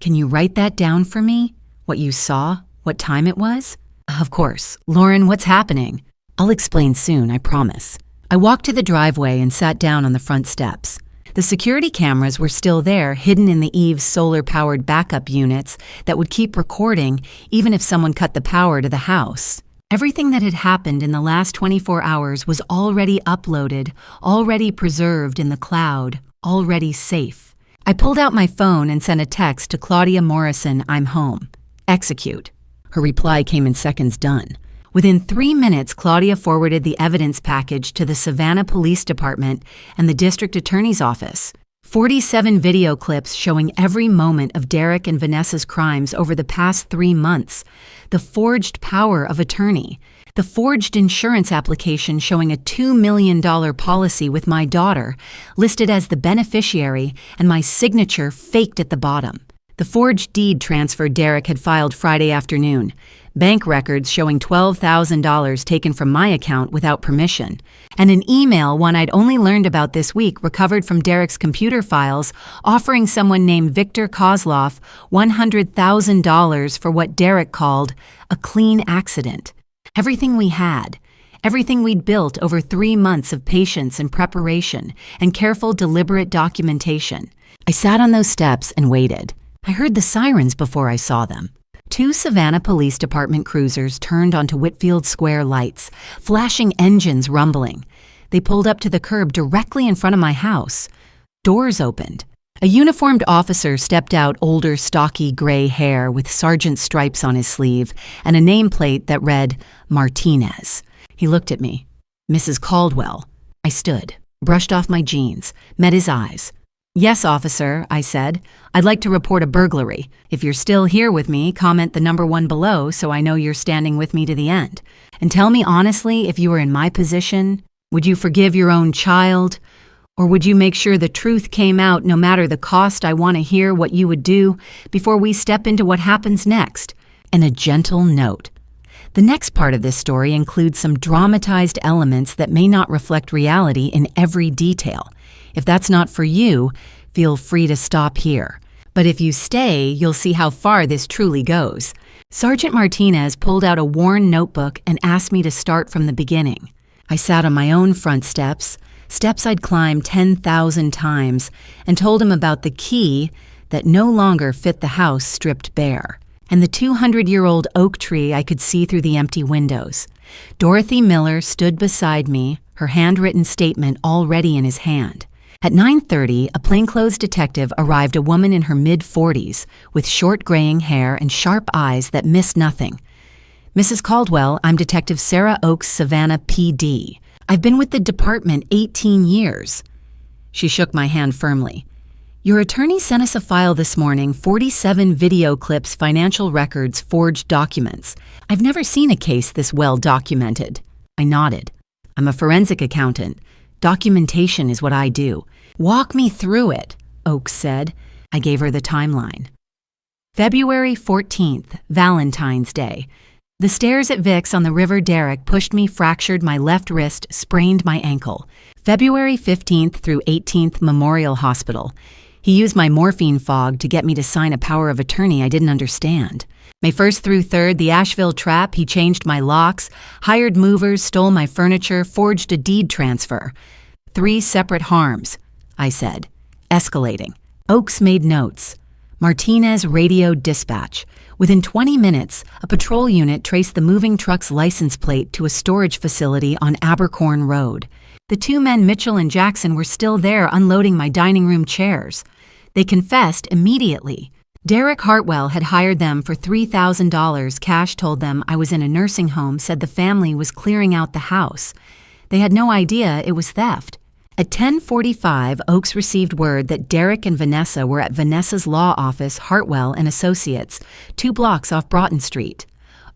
"Can you write that down for me? What you saw? What time it was?" "Of course. Lauren, what's happening?" "I'll explain soon, I promise." I walked to the driveway and sat down on the front steps. The security cameras were still there, hidden in the eave's solar-powered backup units that would keep recording even if someone cut the power to the house. Everything that had happened in the last 24 hours was already uploaded, already preserved in the cloud, already safe. I pulled out my phone and sent a text to Claudia Morrison, "I'm home." "Execute." Her reply came in seconds. "Done." Within 3 minutes, Claudia forwarded the evidence package to the Savannah Police Department and the District Attorney's Office. 47 video clips showing every moment of Derek and Vanessa's crimes over the past 3 months. The forged power of attorney. The forged insurance application showing a $2 million policy with my daughter, listed as the beneficiary, and my signature faked at the bottom. The forged deed transfer Derek had filed Friday afternoon. Bank records showing $12,000 taken from my account without permission. And an email, one I'd only learned about this week, recovered from Derek's computer files, offering someone named Victor Kozlov $100,000 for what Derek called a clean accident. Everything we had. Everything we'd built over 3 months of patience and preparation and careful, deliberate documentation. I sat on those steps and waited. I heard the sirens before I saw them. 2 Savannah Police Department cruisers turned onto Whitfield Square lights, flashing engines rumbling. They pulled up to the curb directly in front of my house. Doors opened. A uniformed officer stepped out, older, stocky gray hair with sergeant stripes on his sleeve and a nameplate that read Martinez. He looked at me. Mrs. Caldwell. I stood, brushed off my jeans, met his eyes. "Yes, officer," I said. "I'd like to report a burglary. If you're still here with me, comment the number 1 below so I know you're standing with me to the end. And tell me honestly, if you were in my position, would you forgive your own child? Or would you make sure the truth came out no matter the cost? I want to hear what you would do before we step into what happens next." And a gentle note. The next part of this story includes some dramatized elements that may not reflect reality in every detail. If that's not for you, feel free to stop here. But if you stay, you'll see how far this truly goes. Sergeant Martinez pulled out a worn notebook and asked me to start from the beginning. I sat on my own front steps I'd climbed 10,000 times, and told him about the key that no longer fit the house stripped bare, and the 200-year-old oak tree I could see through the empty windows. Dorothy Miller stood beside me, her handwritten statement already in his hand. At 9:30, a plainclothes detective arrived, a woman in her mid-40s, with short graying hair and sharp eyes that missed nothing. "Mrs. Caldwell, I'm Detective Sarah Oakes, Savannah PD. I've been with the department 18 years. She shook my hand firmly. "Your attorney sent us a file this morning, 47 video clips, financial records, forged documents. I've never seen a case this well documented." I nodded. "I'm a forensic accountant. Documentation is what I do." "Walk me through it," Oakes said. I gave her the timeline. February 14th, Valentine's Day. The stairs at Vic's on the River Derek pushed me, fractured my left wrist, sprained my ankle. February 15th through 18th, Memorial Hospital. He used my morphine fog to get me to sign a power of attorney I didn't understand. May 1st through 3rd, the Asheville trap. He changed my locks, hired movers, stole my furniture, forged a deed transfer. 3 separate harms, I said, escalating. Oakes made notes. Martinez radioed dispatch. Within 20 minutes, a patrol unit traced the moving truck's license plate to a storage facility on Abercorn Road. The 2 men, Mitchell and Jackson, were still there unloading my dining room chairs. They confessed immediately. Derek Hartwell had hired them for $3,000. Cash told them I was in a nursing home, said the family was clearing out the house. They had no idea it was theft. At 10:45, Oakes received word that Derek and Vanessa were at Vanessa's law office, Hartwell and Associates, 2 blocks off Broughton Street.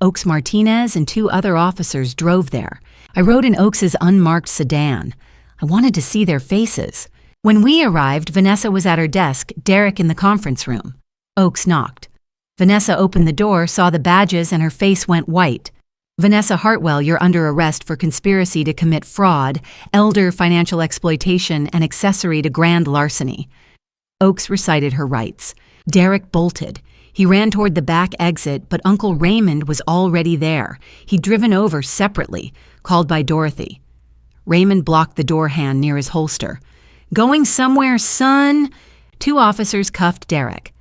Oakes Martinez and 2 other officers drove there. I rode in Oakes's unmarked sedan. I wanted to see their faces. When we arrived, Vanessa was at her desk, Derek in the conference room. Oakes knocked. Vanessa opened the door, saw the badges, and her face went white. "Vanessa Hartwell, you're under arrest for conspiracy to commit fraud, elder financial exploitation, and accessory to grand larceny." Oakes recited her rights. Derek bolted. He ran toward the back exit, but Uncle Raymond was already there. He'd driven over separately, called by Dorothy. Raymond blocked the door hand near his holster. "Going somewhere, son?" 2 officers cuffed Derek.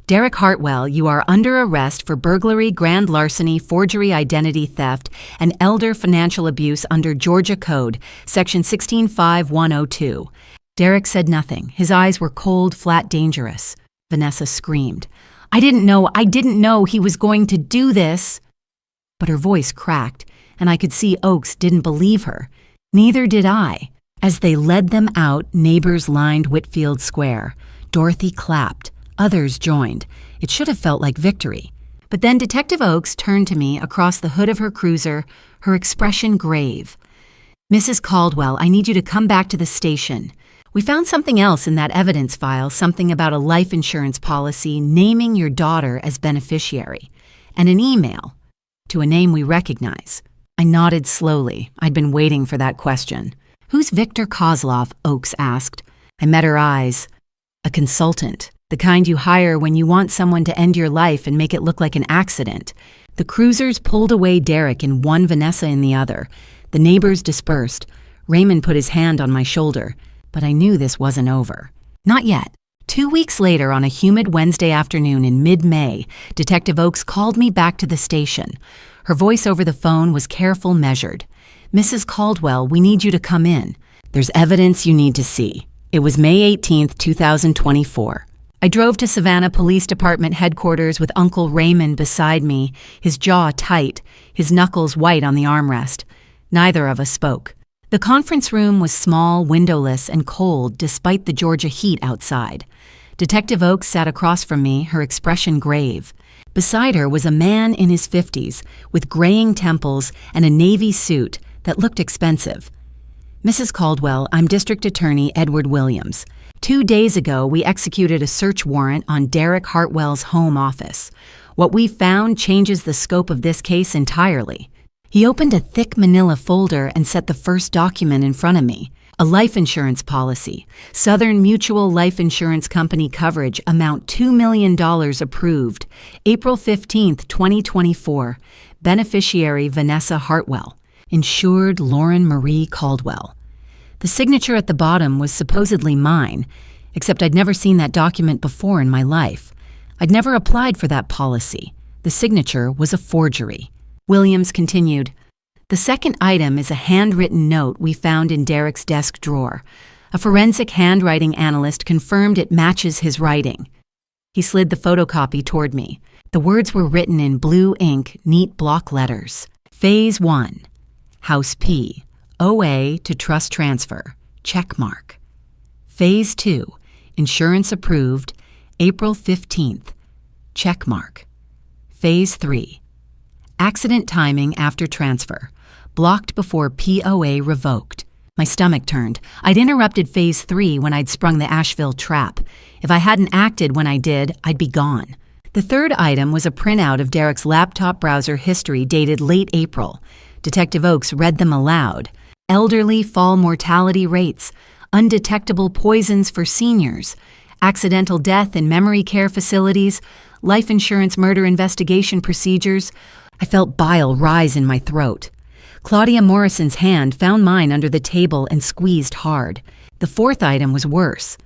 "Derek Hartwell, you are under arrest for burglary, grand larceny, forgery, identity theft, and elder financial abuse under Georgia Code, Section 165-102. Derek said nothing. His eyes were cold, flat, dangerous. Vanessa screamed. I didn't know he was going to do this." But her voice cracked, and I could see Oakes didn't believe her. Neither did I. As they led them out, neighbors lined Whitfield Square. Dorothy clapped. Others joined. It should have felt like victory. But then Detective Oakes turned to me across the hood of her cruiser, her expression grave. "Mrs. Caldwell, I need you to come back to the station. We found something else in that evidence file, something about a life insurance policy naming your daughter as beneficiary, and an email to a name we recognize." I nodded slowly. I'd been waiting for that question. "Who's Victor Kozlov?" Oakes asked. I met her eyes. "A consultant. The kind you hire when you want someone to end your life and make it look like an accident." The cruisers pulled away Derek in one, Vanessa in the other. The neighbors dispersed. Raymond put his hand on my shoulder, but I knew this wasn't over. Not yet. 2 weeks later, on a humid Wednesday afternoon in mid-May, Detective Oakes called me back to the station. Her voice over the phone was careful, measured. "Mrs. Caldwell, we need you to come in. There's evidence you need to see." It was May 18th, 2024. I drove to Savannah Police Department headquarters with Uncle Raymond beside me, his jaw tight, his knuckles white on the armrest. Neither of us spoke. The conference room was small, windowless, and cold despite the Georgia heat outside. Detective Oakes sat across from me, her expression grave. Beside her was a man in his 50s with graying temples and a navy suit that looked expensive. "Mrs. Caldwell, I'm District Attorney Edward Williams. 2 days ago, we executed a search warrant on Derek Hartwell's home office. What we found changes the scope of this case entirely." He opened a thick manila folder and set the first document in front of me. A life insurance policy. Southern Mutual Life Insurance Company coverage, amount $2 million approved. April 15th, 2024. Beneficiary Vanessa Hartwell. Insured Lauren Marie Caldwell. The signature at the bottom was supposedly mine, except I'd never seen that document before in my life. I'd never applied for that policy. The signature was a forgery. Williams continued, "The second item is a handwritten note we found in Derek's desk drawer. A forensic handwriting analyst confirmed it matches his writing." He slid the photocopy toward me. The words were written in blue ink, neat block letters. Phase 1. House P. OA to trust transfer. Checkmark. Phase 2. Insurance approved. April 15th. Checkmark. Phase 3. Accident timing after transfer. Blocked before POA revoked. My stomach turned. I'd interrupted Phase 3 when I'd sprung the Asheville trap. If I hadn't acted when I did, I'd be gone. The third item was a printout of Derek's laptop browser history dated late April. Detective Oakes read them aloud. Elderly fall mortality rates. Undetectable poisons for seniors. Accidental death in memory care facilities. Life insurance murder investigation procedures. I felt bile rise in my throat. Claudia Morrison's hand found mine under the table and squeezed hard. The fourth item was worse.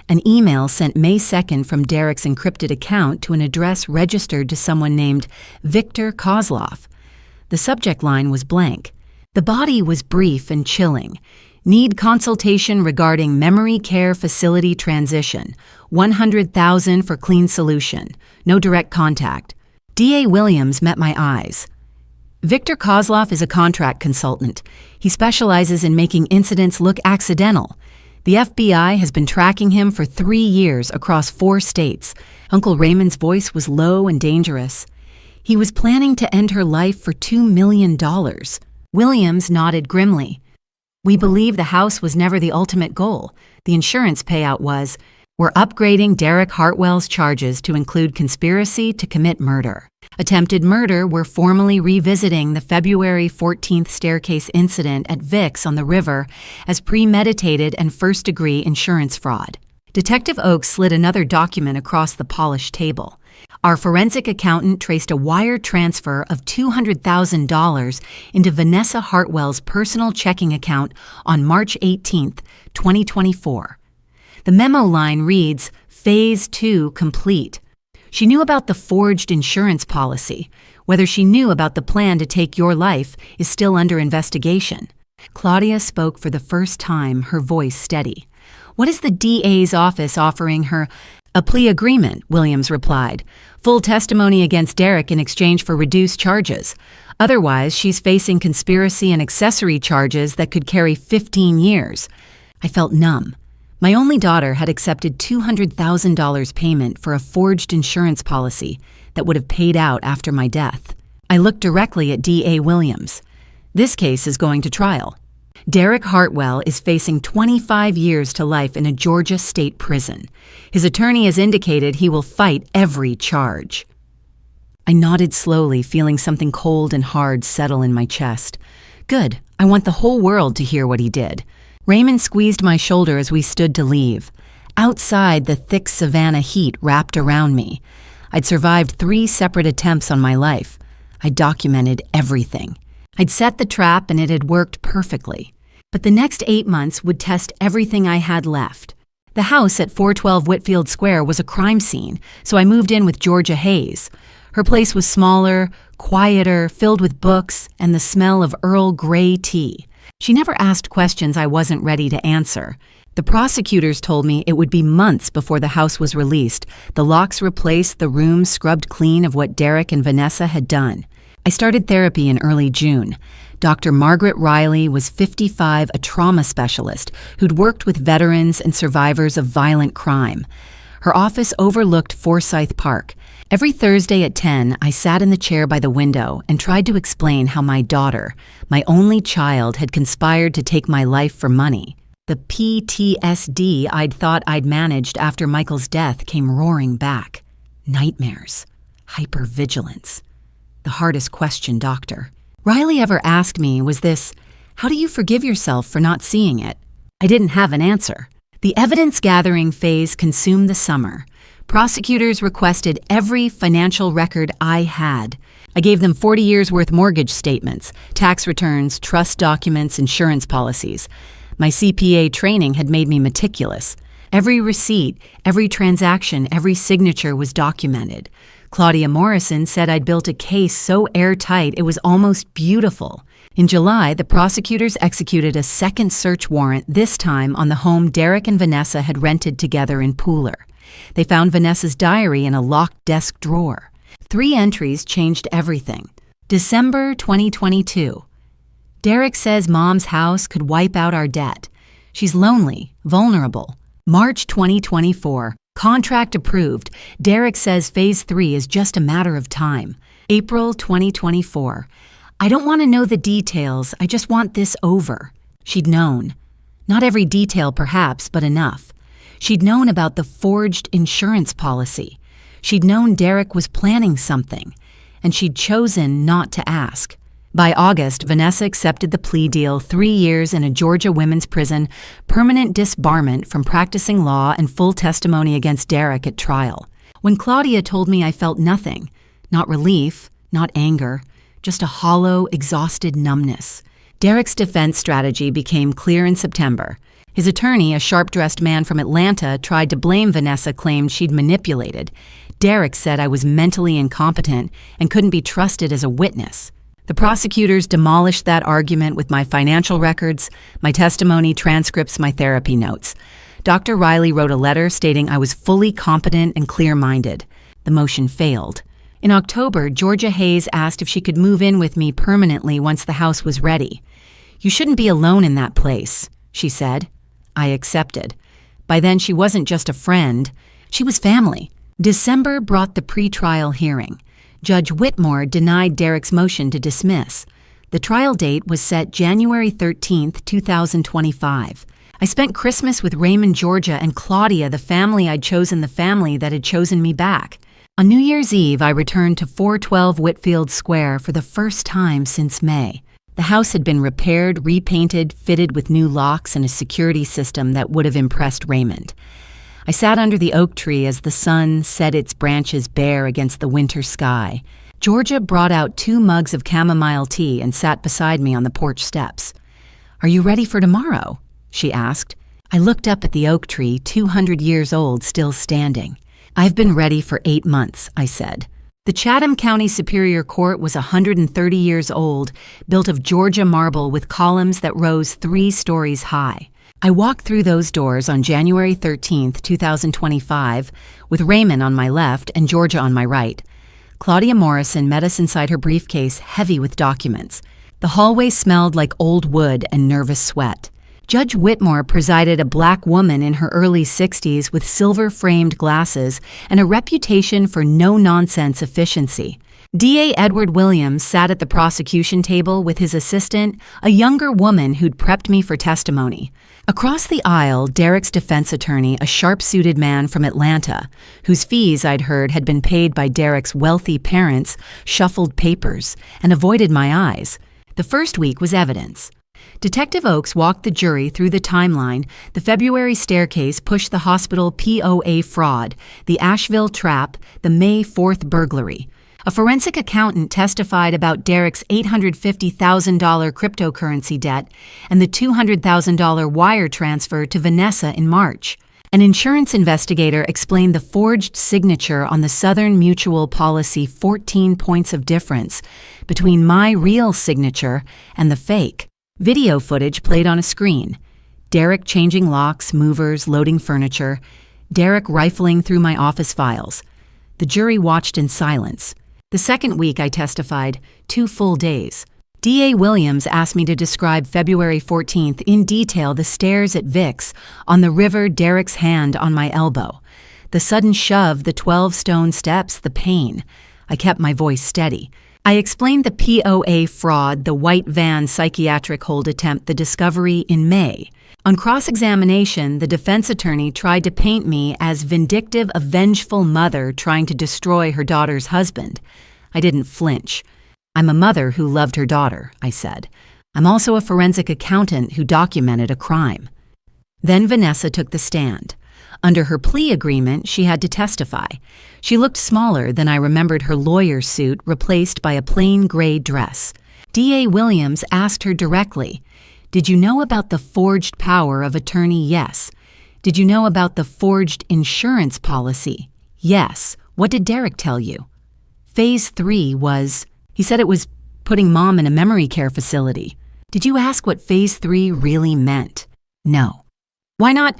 An email sent May 2nd from Derek's encrypted account to an address registered to someone named Victor Kozlov. The subject line was blank. The body was brief and chilling. Need consultation regarding memory care facility transition. $100,000 for clean solution. No direct contact. D.A. Williams met my eyes. Victor Kozlov is a contract consultant. He specializes in making incidents look accidental. The FBI has been tracking him for 3 years across 4 states. Uncle Raymond's voice was low and dangerous. He was planning to end her life for $2 million. Williams nodded grimly. "We believe the house was never the ultimate goal. The insurance payout was, we're upgrading Derek Hartwell's charges to include conspiracy to commit murder. Attempted murder, we're formally revisiting the February 14th staircase incident at Vic's on the river as premeditated and first-degree insurance fraud." Detective Oakes slid another document across the polished table. "Our forensic accountant traced a wire transfer of $200,000 into Vanessa Hartwell's personal checking account on March 18th, 2024. The memo line reads, Phase 2 complete. She knew about the forged insurance policy. Whether she knew about the plan to take your life is still under investigation." Claudia spoke for the first time, her voice steady. "What is the DA's office offering her?" "A plea agreement," Williams replied. "Full testimony against Derek in exchange for reduced charges. Otherwise, she's facing conspiracy and accessory charges that could carry 15 years. I felt numb. My only daughter had accepted $200,000 payment for a forged insurance policy that would have paid out after my death. I looked directly at D.A. Williams. This case is going to trial. Derek Hartwell is facing 25 years to life in a Georgia state prison. His attorney has indicated he will fight every charge. I nodded slowly, feeling something cold and hard settle in my chest. Good. I want the whole world to hear what he did. Raymond squeezed my shoulder as we stood to leave. Outside, the thick Savannah heat wrapped around me. I'd survived 3 separate attempts on my life. I documented everything. I'd set the trap and it had worked perfectly. But the next 8 months would test everything I had left. The house at 412 Whitfield Square was a crime scene, so I moved in with Georgia Hayes. Her place was smaller, quieter, filled with books and the smell of Earl Grey tea. She never asked questions I wasn't ready to answer. The prosecutors told me it would be months before the house was released, the locks replaced, the rooms scrubbed clean of what Derek and Vanessa had done. I started therapy in early June. Dr. Margaret Riley was 55, a trauma specialist who'd worked with veterans and survivors of violent crime. Her office overlooked Forsyth Park. Every Thursday at 10, I sat in the chair by the window and tried to explain how my daughter, my only child, had conspired to take my life for money. The PTSD I'd thought I'd managed after Michael's death came roaring back. Nightmares. Hypervigilance. The hardest question, doctor. Riley ever asked me was this, how do you forgive yourself for not seeing it? I didn't have an answer. The evidence-gathering phase consumed the summer. Prosecutors requested every financial record I had. I gave them 40 years' worth mortgage statements, tax returns, trust documents, insurance policies. My CPA training had made me meticulous. Every receipt, every transaction, every signature was documented. Claudia Morrison said I'd built a case so airtight it was almost beautiful. In July, the prosecutors executed a second search warrant, this time on the home Derek and Vanessa had rented together in Pooler. They found Vanessa's diary in a locked desk drawer. 3 entries changed everything. December 2022. Derek says Mom's house could wipe out our debt. She's lonely, vulnerable. March 2024. Contract approved. Derek says Phase 3 is just a matter of time. April 2024. I don't want to know the details. I just want this over. She'd known. Not every detail, perhaps, but enough. She'd known about the forged insurance policy. She'd known Derek was planning something, and she'd chosen not to ask. By August, Vanessa accepted the plea deal, 3 years in a Georgia women's prison, permanent disbarment from practicing law, and full testimony against Derek at trial. When Claudia told me, I felt nothing. Not relief, not anger, just a hollow, exhausted numbness. Derek's defense strategy became clear in September. His attorney, a sharp-dressed man from Atlanta, tried to blame Vanessa, claimed she'd manipulated. Derek said I was mentally incompetent and couldn't be trusted as a witness. The prosecutors demolished that argument with my financial records, my testimony, transcripts, my therapy notes. Dr. Riley wrote a letter stating I was fully competent and clear-minded. The motion failed. In October, Georgia Hayes asked if she could move in with me permanently once the house was ready. You shouldn't be alone in that place, she said. I accepted. By then, she wasn't just a friend. She was family. December brought the pretrial hearing. Judge Whitmore denied Derek's motion to dismiss. The trial date was set January 13, 2025. I spent Christmas with Raymond, Georgia, and Claudia, the family I'd chosen, the family that had chosen me back. On New Year's Eve, I returned to 412 Whitfield Square for the first time since May. The house had been repaired, repainted, fitted with new locks and a security system that would have impressed Raymond. I sat under the oak tree as the sun set its branches bare against the winter sky. Georgia brought out 2 mugs of chamomile tea and sat beside me on the porch steps. "Are you ready for tomorrow?" she asked. I looked up at the oak tree, 200 years old, still standing. "I've been ready for 8 months," I said. The Chatham County Superior Court was 130 years old, built of Georgia marble with columns that rose 3 stories high. I walked through those doors on January 13, 2025, with Raymond on my left and Georgia on my right. Claudia Morrison met us inside her briefcase, heavy with documents. The hallway smelled like old wood and nervous sweat. Judge Whitmore presided, a black woman in her early 60s with silver-framed glasses and a reputation for no-nonsense efficiency. DA Edward Williams sat at the prosecution table with his assistant, a younger woman who'd prepped me for testimony. Across the aisle, Derek's defense attorney, a sharp-suited man from Atlanta, whose fees I'd heard had been paid by Derek's wealthy parents, shuffled papers and avoided my eyes. The first week was evidence. Detective Oakes walked the jury through the timeline. The February staircase pushed the hospital POA fraud, the Asheville trap, the May 4th burglary. A forensic accountant testified about Derek's $850,000 cryptocurrency debt and the $200,000 wire transfer to Vanessa in March. An insurance investigator explained the forged signature on the Southern Mutual policy, 14 points of difference between my real signature and the fake. Video footage played on a screen. Derek changing locks, movers, loading furniture. Derek rifling through my office files. The jury watched in silence. The second week I testified, 2 full days. DA Williams asked me to describe February 14th in detail, the stairs at Vic's, on the river, Derek's hand on my elbow. The sudden shove, the 12 stone steps, the pain. I kept my voice steady. I explained the POA fraud, the white van psychiatric hold attempt, the discovery in May. On cross-examination, the defense attorney tried to paint me as vindictive, a vengeful mother trying to destroy her daughter's husband. I didn't flinch. I'm a mother who loved her daughter, I said. I'm also a forensic accountant who documented a crime. Then Vanessa took the stand. Under her plea agreement, she had to testify. She looked smaller than I remembered her lawyer's suit, replaced by a plain gray dress. DA Williams asked her directly, "Did you know about the forged power of attorney?" "Yes." "Did you know about the forged insurance policy?" "Yes." "What did Derek tell you?" Phase 3 was, he said it was putting Mom in a memory care facility. "Did you ask what Phase 3 really meant?" "No." "Why not?"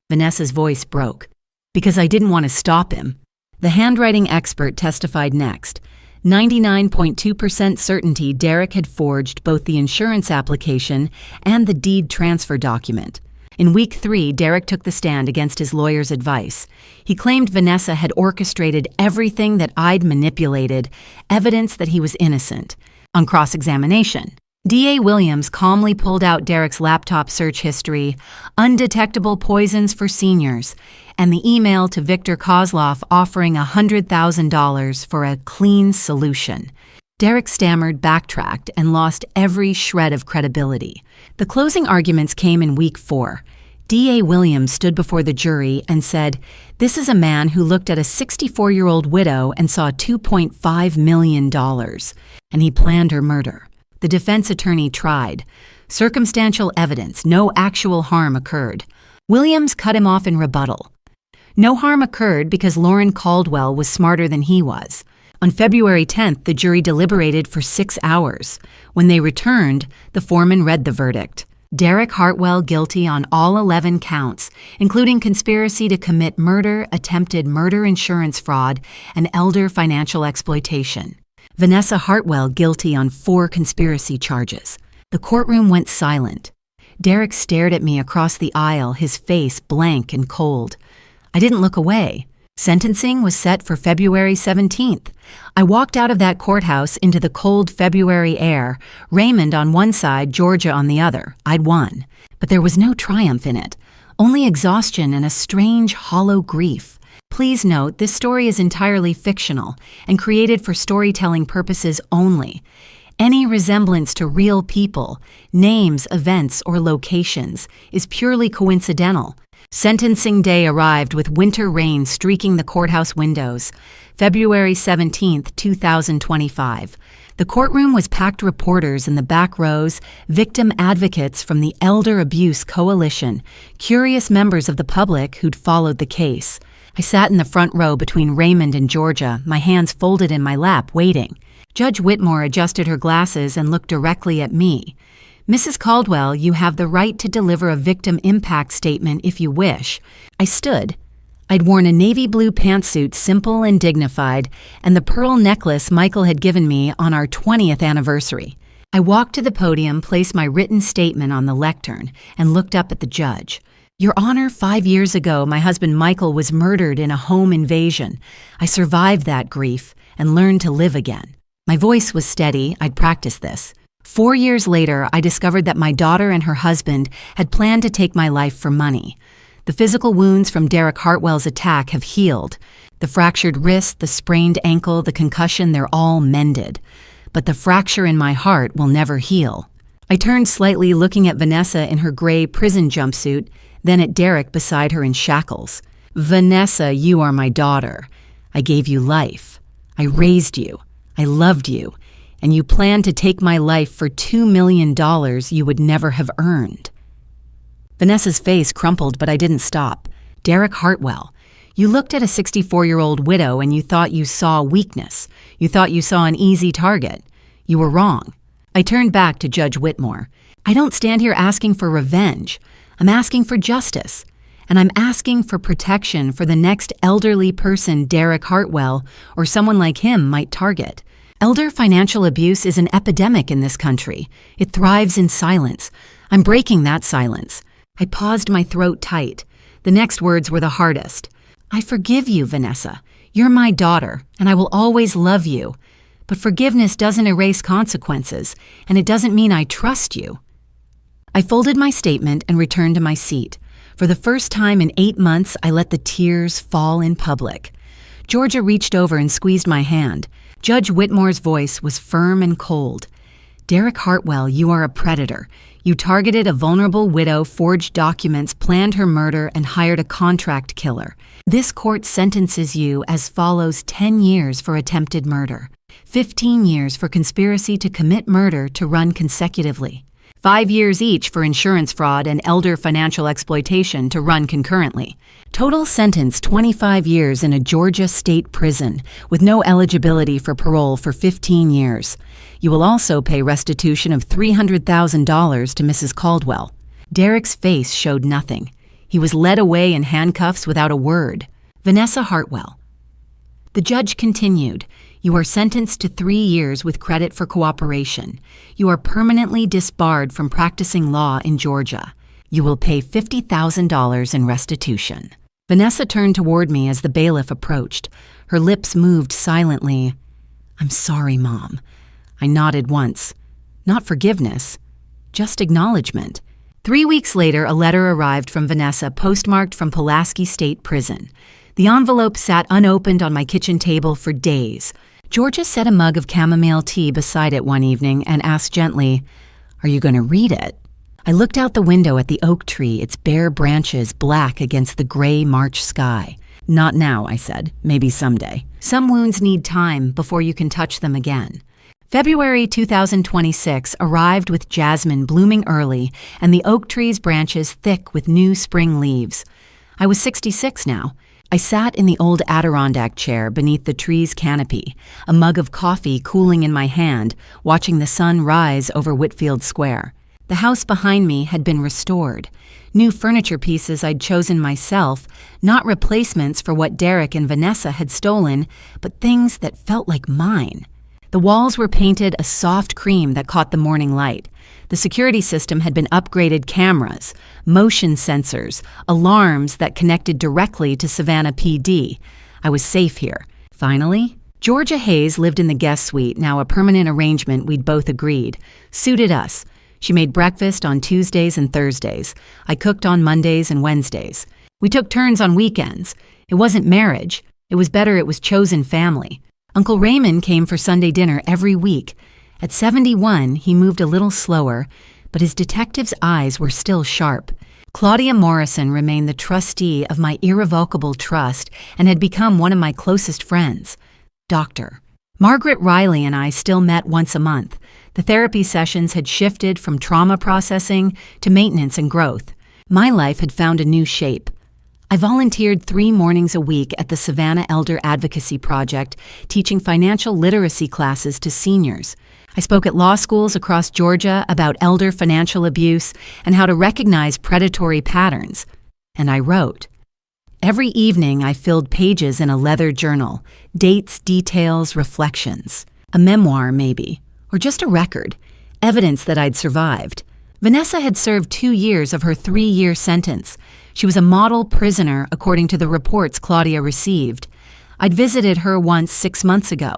Vanessa's voice broke. "Because I didn't want to stop him." The handwriting expert testified next. 99.2% certainty Derek had forged both the insurance application and the deed transfer document. In week 3, Derek took the stand against his lawyer's advice. He claimed Vanessa had orchestrated everything, that I'd manipulated, evidence that he was innocent. On cross-examination, DA Williams calmly pulled out Derek's laptop search history, undetectable poisons for seniors, and the email to Victor Kozloff offering $100,000 for a clean solution. Derek stammered, backtracked, and lost every shred of credibility. The closing arguments came in week 4. DA Williams stood before the jury and said, "This is a man who looked at a 64-year-old widow and saw $2.5 million, and he planned her murder." The defense attorney tried. Circumstantial evidence, no actual harm occurred. Williams cut him off in rebuttal. No harm occurred because Lauren Caldwell was smarter than he was. On February 10th, the jury deliberated for 6 hours. When they returned, the foreman read the verdict. Derek Hartwell guilty on all 11 counts, including conspiracy to commit murder, attempted murder insurance fraud, and elder financial exploitation. Vanessa Hartwell guilty on 4 conspiracy charges. The courtroom went silent. Derek stared at me across the aisle, his face blank and cold. I didn't look away. Sentencing was set for February 17th. I walked out of that courthouse into the cold February air, Raymond on one side, Georgia on the other. I'd won. But there was no triumph in it, only exhaustion and a strange, hollow grief. Please note, this story is entirely fictional and created for storytelling purposes only. Any resemblance to real people, names, events, or locations is purely coincidental. Sentencing day arrived with winter rain streaking the courthouse windows. February 17, 2025. The courtroom was packed reporters in the back rows, victim advocates from the Elder Abuse Coalition, curious members of the public who'd followed the case. I sat in the front row between Raymond and Georgia, my hands folded in my lap, waiting. Judge Whitmore adjusted her glasses and looked directly at me. "Mrs. Caldwell, you have the right to deliver a victim impact statement if you wish." I stood. I'd worn a navy blue pantsuit, simple and dignified, and the pearl necklace Michael had given me on our 20th anniversary. I walked to the podium, placed my written statement on the lectern, and looked up at the judge. Your Honor, 5 years ago, my husband Michael was murdered in a home invasion. I survived that grief and learned to live again. My voice was steady. I'd practiced this. 4 years later, I discovered that my daughter and her husband had planned to take my life for money. The physical wounds from Derek Hartwell's attack have healed. The fractured wrist, the sprained ankle, the concussion, they're all mended. But the fracture in my heart will never heal. I turned slightly, looking at Vanessa in her gray prison jumpsuit, then at Derek beside her in shackles. Vanessa, you are my daughter. I gave you life. I raised you. I loved you. And you planned to take my life for $2 million you would never have earned. Vanessa's face crumpled, but I didn't stop. Derek Hartwell. You looked at a 64-year-old widow and you thought you saw weakness. You thought you saw an easy target. You were wrong. I turned back to Judge Whitmore. I don't stand here asking for revenge. I'm asking for justice. And I'm asking for protection for the next elderly person Derek Hartwell or someone like him might target. Elder financial abuse is an epidemic in this country. It thrives in silence. I'm breaking that silence. I paused, my throat tight. The next words were the hardest. I forgive you, Vanessa. You're my daughter, and I will always love you. But forgiveness doesn't erase consequences, and it doesn't mean I trust you. I folded my statement and returned to my seat. For the first time in 8 months, I let the tears fall in public. Georgia reached over and squeezed my hand. Judge Whitmore's voice was firm and cold. Derek Hartwell, you are a predator. You targeted a vulnerable widow, forged documents, planned her murder, and hired a contract killer. This court sentences you as follows: 10 years for attempted murder, 15 years for conspiracy to commit murder to run consecutively, 5 years each for insurance fraud and elder financial exploitation to run concurrently. Total sentence 25 years in a Georgia state prison with no eligibility for parole for 15 years. You will also pay restitution of $300,000 to Mrs. Caldwell. Derek's face showed nothing. He was led away in handcuffs without a word. Vanessa Hartwell. The judge continued. You are sentenced to 3 years with credit for cooperation. You are permanently disbarred from practicing law in Georgia. You will pay $50,000 in restitution. Vanessa turned toward me as the bailiff approached. Her lips moved silently. I'm sorry, Mom. I nodded once. Not forgiveness, just acknowledgement. 3 weeks later, a letter arrived from Vanessa, postmarked from Pulaski State Prison. The envelope sat unopened on my kitchen table for days. Georgia set a mug of chamomile tea beside it one evening and asked gently, Are you going to read it? I looked out the window at the oak tree, its bare branches black against the gray March sky. Not now, I said. Maybe someday. Some wounds need time before you can touch them again. February 2026 arrived with jasmine blooming early and the oak tree's branches thick with new spring leaves. I was 66 now. I sat in the old Adirondack chair beneath the tree's canopy, a mug of coffee cooling in my hand, watching the sun rise over Whitfield Square. The house behind me had been restored. New furniture pieces I'd chosen myself, not replacements for what Derek and Vanessa had stolen, but things that felt like mine. The walls were painted a soft cream that caught the morning light. The security system had been upgraded: cameras, motion sensors, alarms that connected directly to Savannah PD. I was safe here. Finally, Georgia Hayes lived in the guest suite, now a permanent arrangement we'd both agreed. Suited us. She made breakfast on Tuesdays and Thursdays. I cooked on Mondays and Wednesdays. We took turns on weekends. It wasn't marriage. It was better it was chosen family. Uncle Raymond came for Sunday dinner every week. At 71, he moved a little slower, but his detective's eyes were still sharp. Claudia Morrison remained the trustee of my irrevocable trust and had become one of my closest friends. Doctor. Margaret Riley and I still met once a month. The therapy sessions had shifted from trauma processing to maintenance and growth. My life had found a new shape. I volunteered 3 mornings a week at the Savannah Elder Advocacy Project, teaching financial literacy classes to seniors. I spoke at law schools across Georgia about elder financial abuse and how to recognize predatory patterns. And I wrote. Every evening I filled pages in a leather journal, dates, details, reflections. A memoir, maybe, or just a record. evidence that I'd survived. Vanessa had served 2 years of her 3-year sentence. She was a model prisoner, according to the reports Claudia received. I'd visited her once 6 months ago.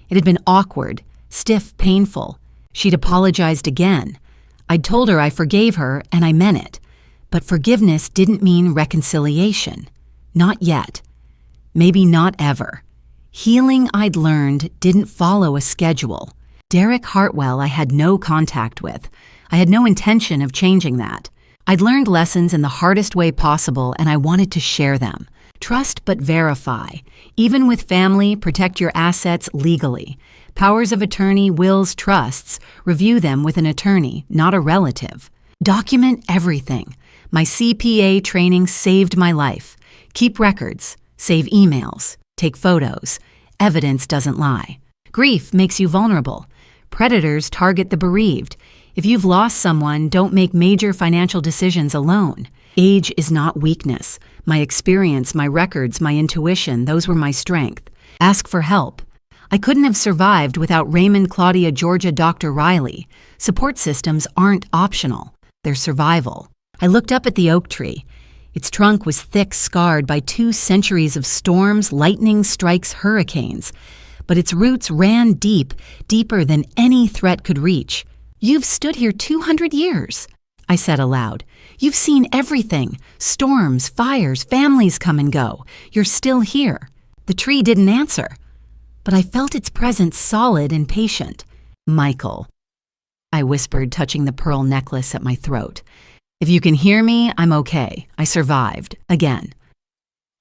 It had been awkward, stiff, painful. She'd apologized again. I'd told her I forgave her, and I meant it. But forgiveness didn't mean reconciliation. Not yet. Maybe not ever. Healing, I'd learned, didn't follow a schedule. Derek Hartwell I had no contact with. I had no intention of changing that. I'd learned lessons in the hardest way possible, and I wanted to share them. Trust but verify. Even with family, protect your assets legally. Powers of attorney, wills, trusts, review them with an attorney, not a relative. Document everything. My CPA training saved my life. Keep records. Save emails. Take photos. Evidence doesn't lie. Grief makes you vulnerable. Predators target the bereaved. If you've lost someone, don't make major financial decisions alone. Age is not weakness. My experience, my records, my intuition, those were my strength. Ask for help. I couldn't have survived without Raymond, Claudia, Georgia, Dr. Riley. Support systems aren't optional. They're survival. I looked up at the oak tree. Its trunk was thick, scarred by 2 centuries of storms, lightning strikes, hurricanes. But its roots ran deep, deeper than any threat could reach. You've stood here 200 years, I said aloud. You've seen everything. Storms, fires, families come and go. You're still here. The tree didn't answer. But I felt its presence solid and patient. Michael, I whispered, touching the pearl necklace at my throat. If you can hear me, I'm okay. I survived. Again.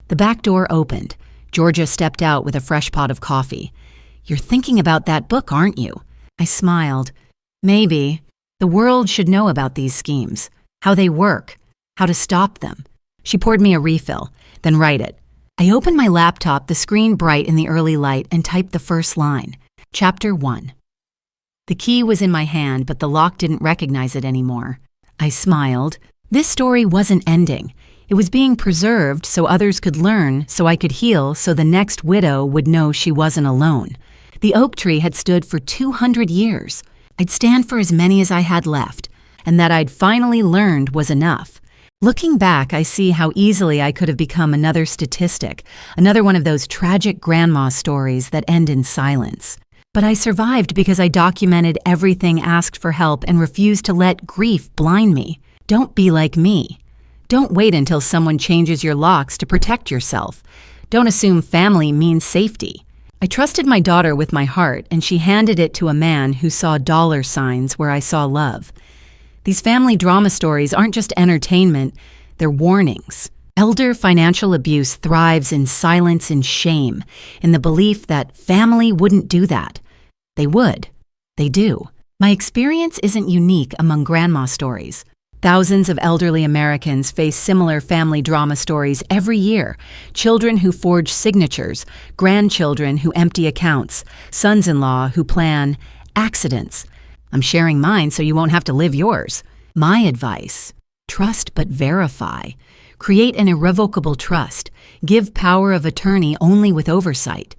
The back door opened. Georgia stepped out with a fresh pot of coffee. You're thinking about that book, aren't you? I smiled. Maybe. The world should know about these schemes. How they work. How to stop them. She poured me a refill. Then write it. I opened my laptop, the screen bright in the early light, and typed the first line. Chapter 1. The key was in my hand, but the lock didn't recognize it anymore. I smiled. This story wasn't ending. It was being preserved so others could learn, so I could heal, so the next widow would know she wasn't alone. The oak tree had stood for 200 years. I'd stand for as many as I had left, and that I'd finally learned was enough. Looking back, I see how easily I could have become another statistic, another one of those tragic grandma stories that end in silence. But I survived because I documented everything, asked for help, and refused to let grief blind me. Don't be like me. Don't wait until someone changes your locks to protect yourself. Don't assume family means safety. I trusted my daughter with my heart, and she handed it to a man who saw dollar signs where I saw love. These family drama stories aren't just entertainment, they're warnings. Elder financial abuse thrives in silence and shame, in the belief that family wouldn't do that. They would. They do. My experience isn't unique among grandma stories. Thousands of elderly Americans face similar family drama stories every year. Children who forge signatures, grandchildren who empty accounts, sons-in-law who plan accidents. I'm sharing mine so you won't have to live yours. My advice: trust but verify. Create an irrevocable trust. Give power of attorney only with oversight.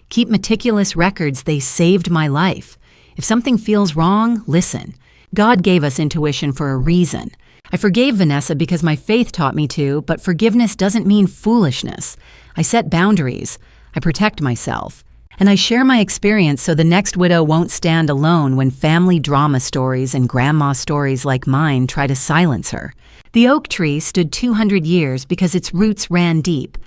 Keep meticulous records. They saved my life. If something feels wrong, listen. God gave us intuition for a reason. I forgave Vanessa because my faith taught me to, but forgiveness doesn't mean foolishness. I set boundaries. I protect myself. And I share my experience so the next widow won't stand alone when family drama stories and grandma stories like mine try to silence her. The oak tree stood 200 years because its roots ran deep.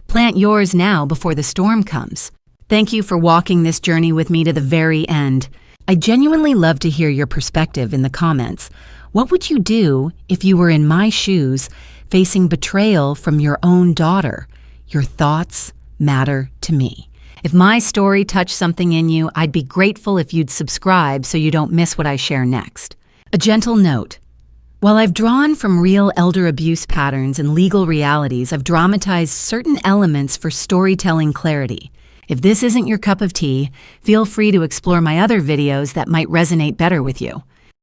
Plant yours now before the storm comes. Thank you for walking this journey with me to the very end. I genuinely love to hear your perspective in the comments. What would you do if you were in my shoes, facing betrayal from your own daughter? Your thoughts matter to me. If my story touched something in you, I'd be grateful if you'd subscribe so you don't miss what I share next. A gentle note. While I've drawn from real elder abuse patterns and legal realities, I've dramatized certain elements for storytelling clarity. If this isn't your cup of tea, feel free to explore my other videos that might resonate better with you.